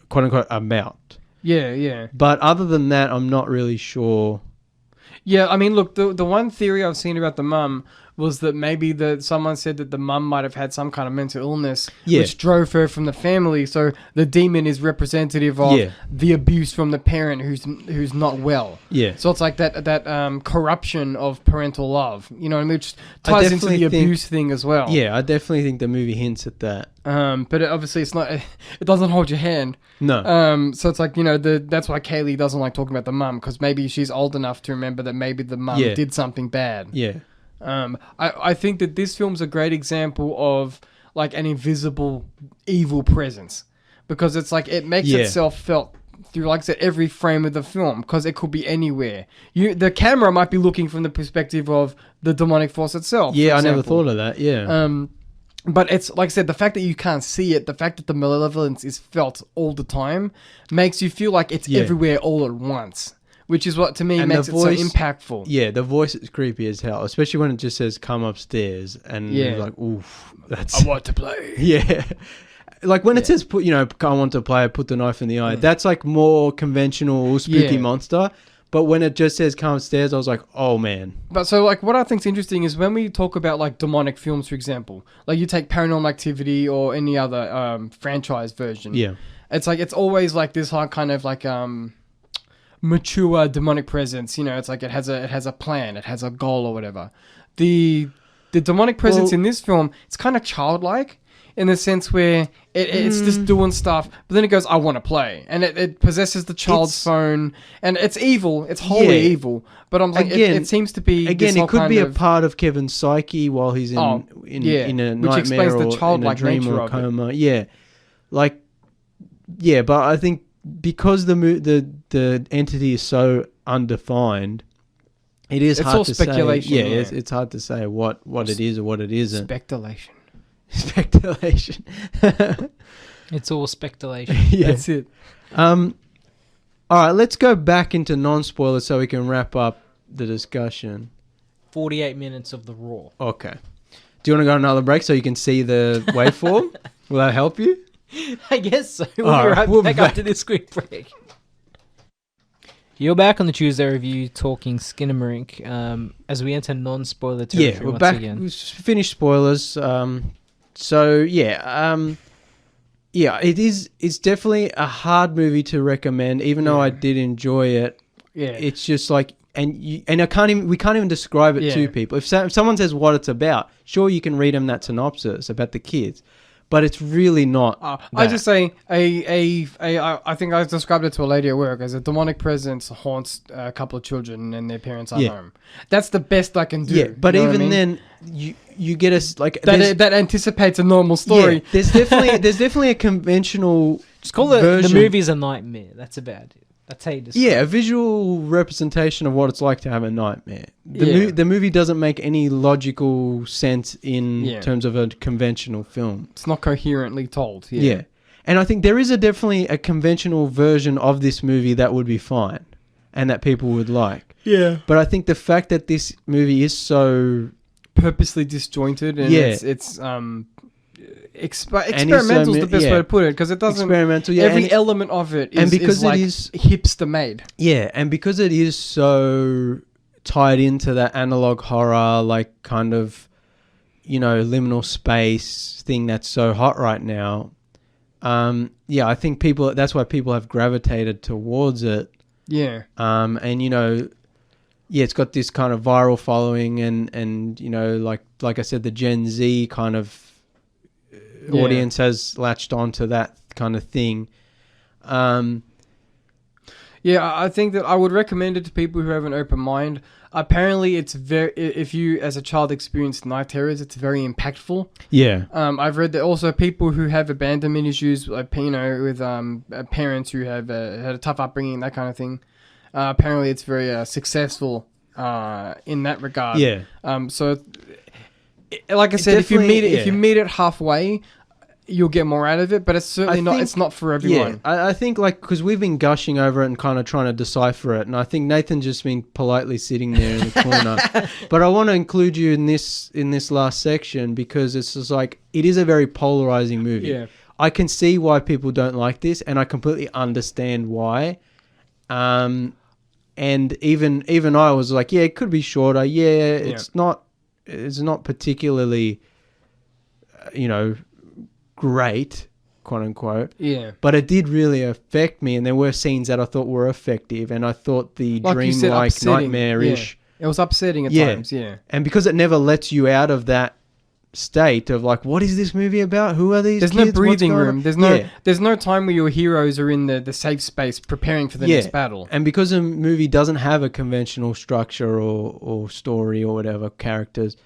quote unquote, about. Yeah. But other than that, I'm not really sure. Yeah, I mean, look, the one theory I've seen about the mum was that maybe someone said that the mum might have had some kind of mental illness, Yeah. which drove her from the family. So the demon is representative of Yeah. the abuse from the parent who's not well. Yeah. So it's like that corruption of parental love, you know what I mean? Which ties into definitely the think- abuse thing as well. Yeah, I definitely think the movie hints at that. But obviously it's not. It doesn't hold your hand. No. So it's like, that's why Kaylee doesn't like talking about the mum, because maybe she's old enough to remember that maybe the mum Yeah. did something bad. Yeah. I think that this film's a great example of like an invisible evil presence, because it's like it makes Yeah. itself felt through, like I said, every frame of the film, because it could be anywhere. The camera might be looking from the perspective of the demonic force itself. Yeah, for I never example. thought of that. Yeah. But it's like I said, the fact that you can't see it, the fact that the malevolence is felt all the time, makes you feel like it's Yeah. everywhere all at once, which is what to me And makes the it so voice- impactful. Yeah, the voice is creepy as hell, especially when it just says "come upstairs," and Yeah. you're like, "Oof, that's." I want to play. Yeah, like when it says "put," I want to play. Put the knife in the eye. That's like more conventional spooky Yeah. monster. But when it just says "come upstairs," I was like, "Oh man." But so, like, what I think's interesting is when we talk about like demonic films, for example, like you take Paranormal Activity or any other franchise version. Yeah, It's like it's always like this kind of like mature demonic presence. It's like it has a plan, it has a goal or whatever. The demonic presence Well- in this film, it's kind of childlike in the sense where it's just doing stuff, but then it goes, I want to play, and it possesses the child's It's- phone, and it's evil, it's wholly Yeah. evil. But I'm like, Again- it seems to be again, this it whole could kind be a of- part of Kevin's psyche while he's in Oh, yeah, in a which nightmare explains the or in a childlike dream nature or a of it. coma. Yeah, like but I think because the entity is so undefined, it is It's hard all to speculation, say. Yeah, yeah. it's hard to say what it is or what it isn't. speculation. Speculation. It's all speculation. Yeah. That's it. All right, let's go back into non-spoilers so we can wrap up the discussion. 48 minutes of the raw. Okay. Do you want to go another break so you can see the waveform? Will that help you? I guess so. We'll All be right, right we'll back be back. after this quick break. You're back on the Tuesday review talking Skinamarink as we enter non-spoiler territory Yeah, we're once back. again. We've finished spoilers. Yeah, it's definitely a hard movie to recommend, even though I did enjoy it. Yeah. It's just like, we can't even describe it to Yeah. people. If someone says what it's about, sure, you can read them that synopsis about the kids, but it's really not. I just say I think I described it to a lady at work as a demonic presence haunts a couple of children and their parents aren't home. That's the best I can do. Yeah, but you know what even I mean? then, you get us like there's- that anticipates a normal story. Yeah, there's definitely a conventional. Just call it the version. movie's a nightmare. That's about it. That's how you describe Yeah, a visual representation of what it's like to have a nightmare. Yeah. The movie doesn't make any logical sense in Yeah. terms of a conventional film. It's not coherently told. Yeah. And I think there is definitely a conventional version of this movie that would be fine and that people would like. Yeah. But I think the fact that this movie is so... Purposely disjointed and Yeah. it's experimental is the best way to put it because it doesn't. experimental, yeah. Every and, element of it is, and because is like it is... hipster made. Yeah, and because it is so tied into that analog horror, like kind of, liminal space thing that's so hot right now. I think that's why people have gravitated towards it. Yeah. It's got this kind of viral following and like I said, the Gen Z kind of audience has latched onto that kind of thing. Yeah, I think that I would recommend it to people who have an open mind. Apparently, it's if you as a child experienced night terrors, it's very impactful. Yeah. I've read that also people who have abandonment issues, like with parents who have had a tough upbringing, that kind of thing. Apparently, it's very successful in that regard. Yeah. So, like I said, if you definitely- meet it halfway, you'll get more out of it. But it's certainly not. It's not for everyone. Yeah, I think because we've been gushing over it and kind of trying to decipher it, and I think Nathan's just been politely sitting there in the corner. But I want to include you in this last section because it's just like it is a very polarizing movie. Yeah. I can see why people don't like this, and I completely understand why. And even I was like, yeah, it could be shorter. Yeah, it's not particularly, great, quote unquote. Yeah. But it did really affect me, and there were scenes that I thought were effective, and I thought the Like you said, dreamlike, upsetting. nightmarish, It was upsetting at Yeah. times. Yeah. and because it never lets you out of that state of like, what is this movie about? Who are these? There's kids? no What's breathing going room. on? There's no time where your heroes are in the safe space preparing for the next battle. And because a movie doesn't have a conventional structure or story or whatever characters,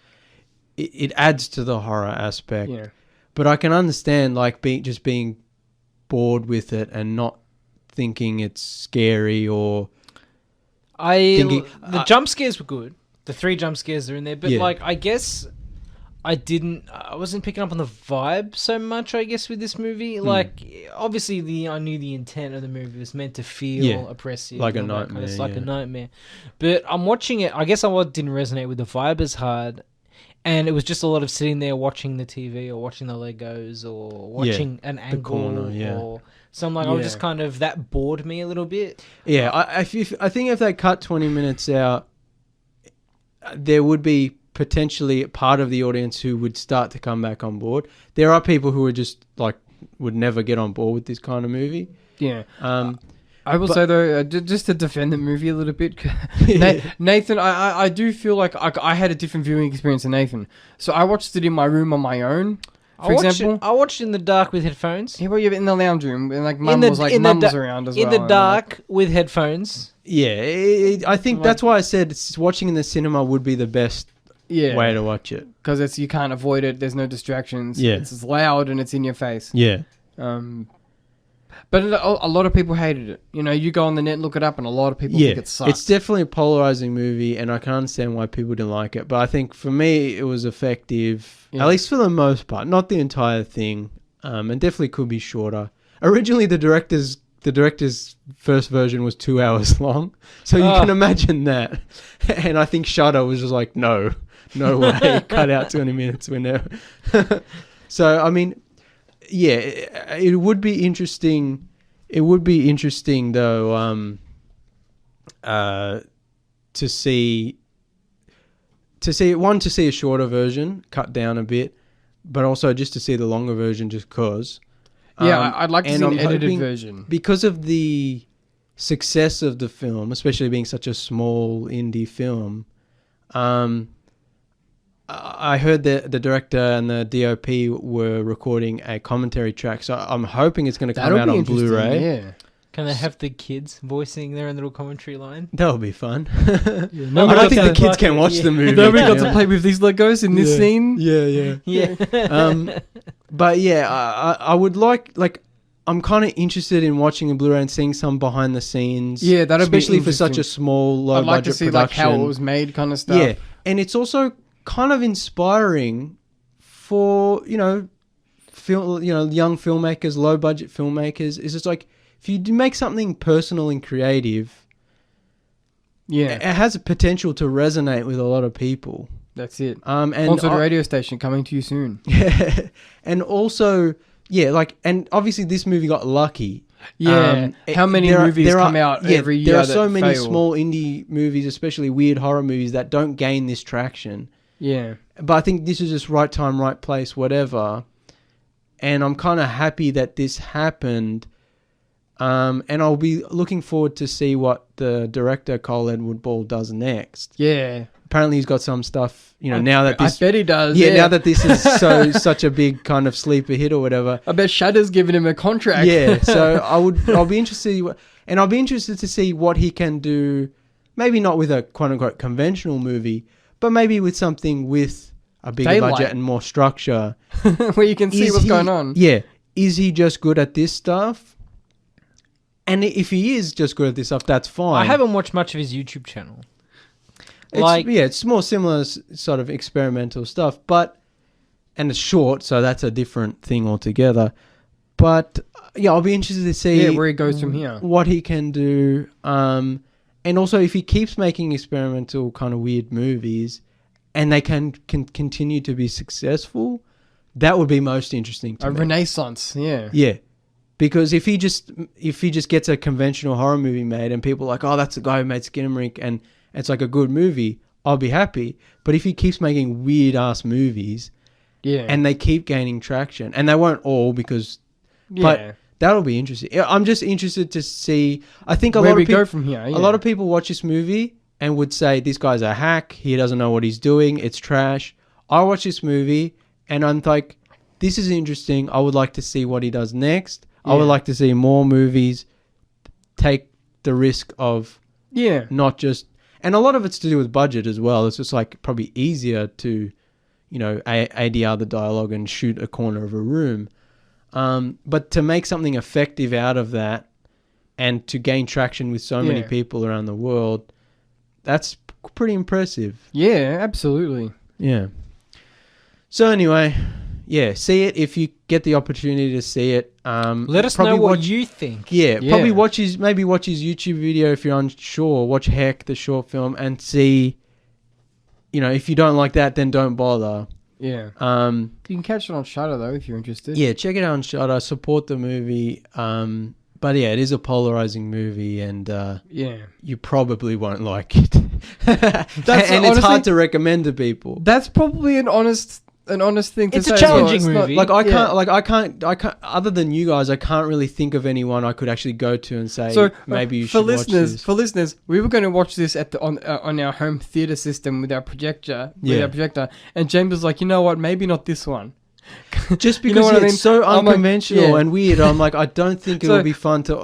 it adds to the horror aspect. Yeah. But I can understand like being bored with it and not thinking it's scary or thinking The jump scares were good. The 3 jump scares are in there, but Yeah. I guess I wasn't picking up on the vibe so much, I guess, with this movie. Like, obviously, I knew the intent of the movie was meant to feel oppressive. Like a and all that kind of nightmare, stuff, like yeah. a nightmare. But I'm watching it, I guess didn't resonate with the vibe as hard. And it was just a lot of sitting there watching the TV or watching the Legos or watching an angle corner, yeah. or something like I was Yeah. just kind of, that bored me a little bit. Yeah, I think if they cut 20 minutes out, there would be potentially part of the audience who would start to come back on board. There are people who are just like would never get on board with this kind of movie. Yeah. Um, I will say though, just to defend the movie a little bit, Nathan, I do feel like I had a different viewing experience than Nathan. So I watched it in my room on my own. For example, I watched it in the dark with headphones. here we are in the lounge room, and like mum In the- was like in the mum was da- around as well. In the and I'm like, dark with headphones. yeah, I think that's why I said watching in the cinema would be the best yeah, way to watch it. because you can't avoid it. There's no distractions. Yeah. It's loud and it's in your face. Yeah. But a lot of people hated it. You go on the net and look it up, and a lot of people Yeah, think it sucks. it's definitely a polarizing movie, and I can understand why people didn't like it. But I think for me, it was effective, Yeah. at least for the most part. Not the entire thing. and definitely could be shorter. Originally, the director's first version was 2 hours long, so you can imagine that. And I think Shudder was just like, no way, cut out 20 minutes whenever. So I mean, yeah, it would be interesting. It would be interesting though, to see a shorter version cut down a bit, but also just to see the longer version just cause. Yeah, I'd like to see an I'm edited hoping, version. because of the success of the film, especially being such a small indie film. I heard that the director and the DOP were recording a commentary track, so I'm hoping it's going to come That'll out be on interesting, Blu-ray. Yeah. Can they have the kids voicing their own little commentary line? That'll be fun. Yeah, I nobody don't got think to- the kids can watch the movie. Nobody got to yeah. play with these Legos in this scene. Yeah. Yeah. But yeah, I would like I'm kind of interested in watching a Blu-ray and seeing some behind the scenes. Yeah, that'd be especially for such a interesting. small, low I'd like to budget see production. like how it was made, kind of stuff. Yeah, and it's also kind of inspiring for young filmmakers, low budget filmmakers. Is it's like if you do make something personal and creative, Yeah, it has a potential to resonate with a lot of people. that's it. And Sponsored radio station coming to you soon. Yeah, and also, yeah, and obviously this movie got lucky. Yeah, how many movies come out every year? There are so that many fail? small indie movies, especially weird horror movies, that don't gain this traction. Yeah, But I think this is just right time, right place, whatever. And I'm kind of happy that this happened. And I'll be looking forward to see what the director Cole Edward Ball does next. yeah. Apparently, he's got some stuff. Now that this, I bet he does. yeah, now that this is such a big kind of sleeper hit or whatever. I bet Shudder's giving him a contract. Yeah, so I'll be interested, and I'll be interested to see what he can do. Maybe not with a quote unquote conventional movie, but maybe with something with a bigger Daylight. budget and more structure. where you can see Is what's he- going on. Yeah, is he just good at this stuff? And if he is just good at this stuff, that's fine. I haven't watched much of his YouTube channel. It's more similar sort of experimental stuff, and it's short, so that's a different thing altogether. But yeah, I'll be interested to see where he goes from here. what he can do, and also if he keeps making experimental kind of weird movies, and they can continue to be successful, that would be most interesting to A me. renaissance. Yeah. Yeah. Because if he just gets a conventional horror movie made and people are like, oh, that's the guy who made Skinamarink and it's like a good movie, I'll be happy. But if he keeps making weird ass movies Yeah. and they keep gaining traction, and they won't all because, but that'll be interesting. I'm just interested to see. I think where lot we of people, go from here. a lot of people watch this movie and would say this guy's a hack. He doesn't know what he's doing. It's trash. I watch this movie and I'm like, this is interesting. I would like to see what he does next. I would Yeah. like to see more movies take the risk of not just, and a lot of it's to do with budget as well. It's just like probably easier to, ADR the dialogue and shoot a corner of a room. But to make something effective out of that and to gain traction with so many Yeah. people around the world, that's pretty impressive. Yeah, absolutely. Yeah. So anyway, yeah, see it if you get the opportunity to see it. Let us probably know what watch- you think. Yeah, Yeah. probably watch his YouTube video if you're unsure. Watch Heck, the short film, and see. If you don't like that, then don't bother. Yeah. Um, You can catch it on Shudder though if you're interested. yeah, check it out on Shudder. Support the movie. But yeah, it is a polarizing movie, and Yeah. you probably won't like it. and it's honestly- hard to recommend to people. That's probably an honest thing to It's say. a as well. challenging It's not- movie. Like I yeah. can't. Other than you guys, I can't really think of anyone I could actually go to and say, So maybe you for should listeners, watch this. for listeners, we were going to watch this on our home theater system with our projector, and James was like, you know what, maybe not this one. Just You because know what I mean? it's so I'm like, unconventional yeah. and weird, I'm like, I don't think it So- would be fun to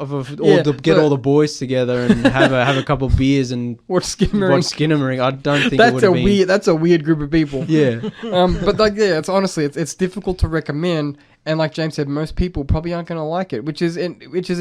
get so- all the boys together and have a couple of beers and Watch Skinamarink. watch Skinamarink. I don't think it would That's a have been. weird. That's a weird group of people. Yeah, But like, yeah, it's honestly, it's difficult to recommend, And like James said, most people probably aren't going to like it, which is an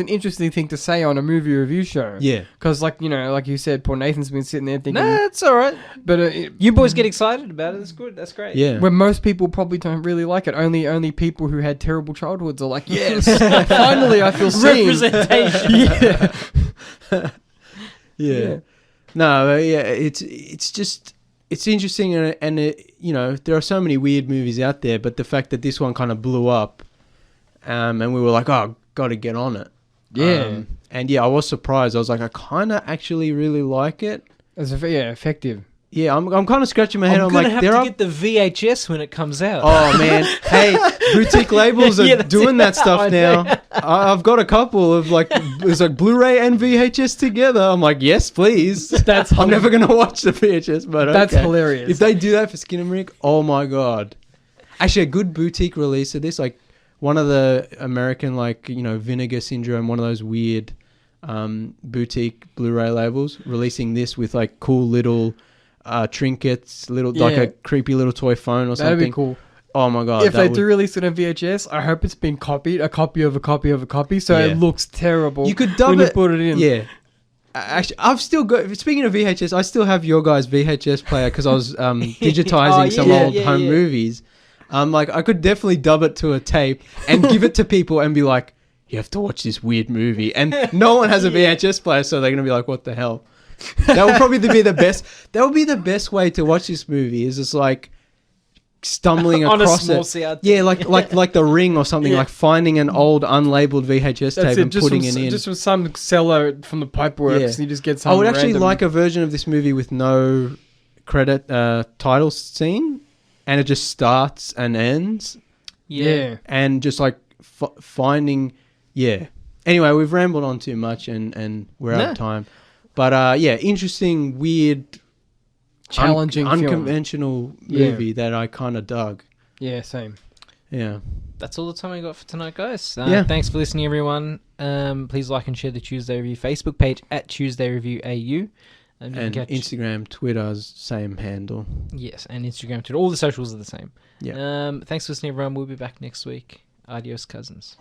interesting thing to say on a movie review show. Yeah. Because like you said, poor Nathan's been sitting there thinking, No, it's all right. but You boys get excited about it. That's good. That's great. Yeah. where most people probably don't really like it. Only people who had terrible childhoods are like, yes, finally I feel seen. Representation. Yeah. No, it's just it's interesting, and there are so many weird movies out there, but the fact that this one kind of blew up, and we were like, oh, got to get on it. Yeah. And yeah, I was surprised. I was like, I kind of actually really like it. It's effective. Yeah, I'm kind of scratching my head. I'm I'm gonna like, have to get the VHS when it comes out. Oh man, hey, boutique labels are Yeah, that's doing it. that stuff I now. know. I've got a couple of like, it's like Blu-ray and VHS together. I'm like, yes, please. That's I'm never gonna watch the VHS, but That's okay. hilarious. If they do that for Skinamarink, oh my god. Actually, a good boutique release of this, like one of the American, like Vinegar Syndrome, one of those weird boutique Blu-ray labels, releasing this with like cool little trinkets, like a creepy little toy phone or something. That'd be cool. Oh my god! If they do release it on VHS, I hope it's been copied, a copy of a copy of a copy, so Yeah. it looks terrible. You could dub when it. you put it in. Yeah. Actually, I've still got. Speaking of VHS, I still have your guys' VHS player because I was digitizing some old home movies. Like I could definitely dub it to a tape and give it to people and be like, "You have to watch this weird movie," and no one has a VHS player, so they're gonna be like, "What the hell?" That would probably be the best. That would be the best way to watch this movie. Is just like stumbling On a across small it. CRT. Yeah, like The Ring or something. Yeah. Like finding an old unlabeled VHS tape and putting it in. Just from some seller from the Pipeworks, Yeah. you just get some. I would actually random- like a version of this movie with no credit title scene, and it just starts and ends, Yeah. and just like finding. Yeah. Anyway, we've rambled on too much, and we're out of time. But yeah, interesting, weird, Challenging film. unconventional movie that I kind of dug. Yeah, same. Yeah. That's all the time we got for tonight, guys. Yeah. Thanks for listening, everyone. Please like and share the Tuesday Review Facebook page at Tuesday Review AU. And you can catch- Instagram, Twitter's same handle. Yes, and Instagram, Twitter. All the socials are the same. Yeah. Thanks for listening, everyone. We'll be back next week. Adios, cousins.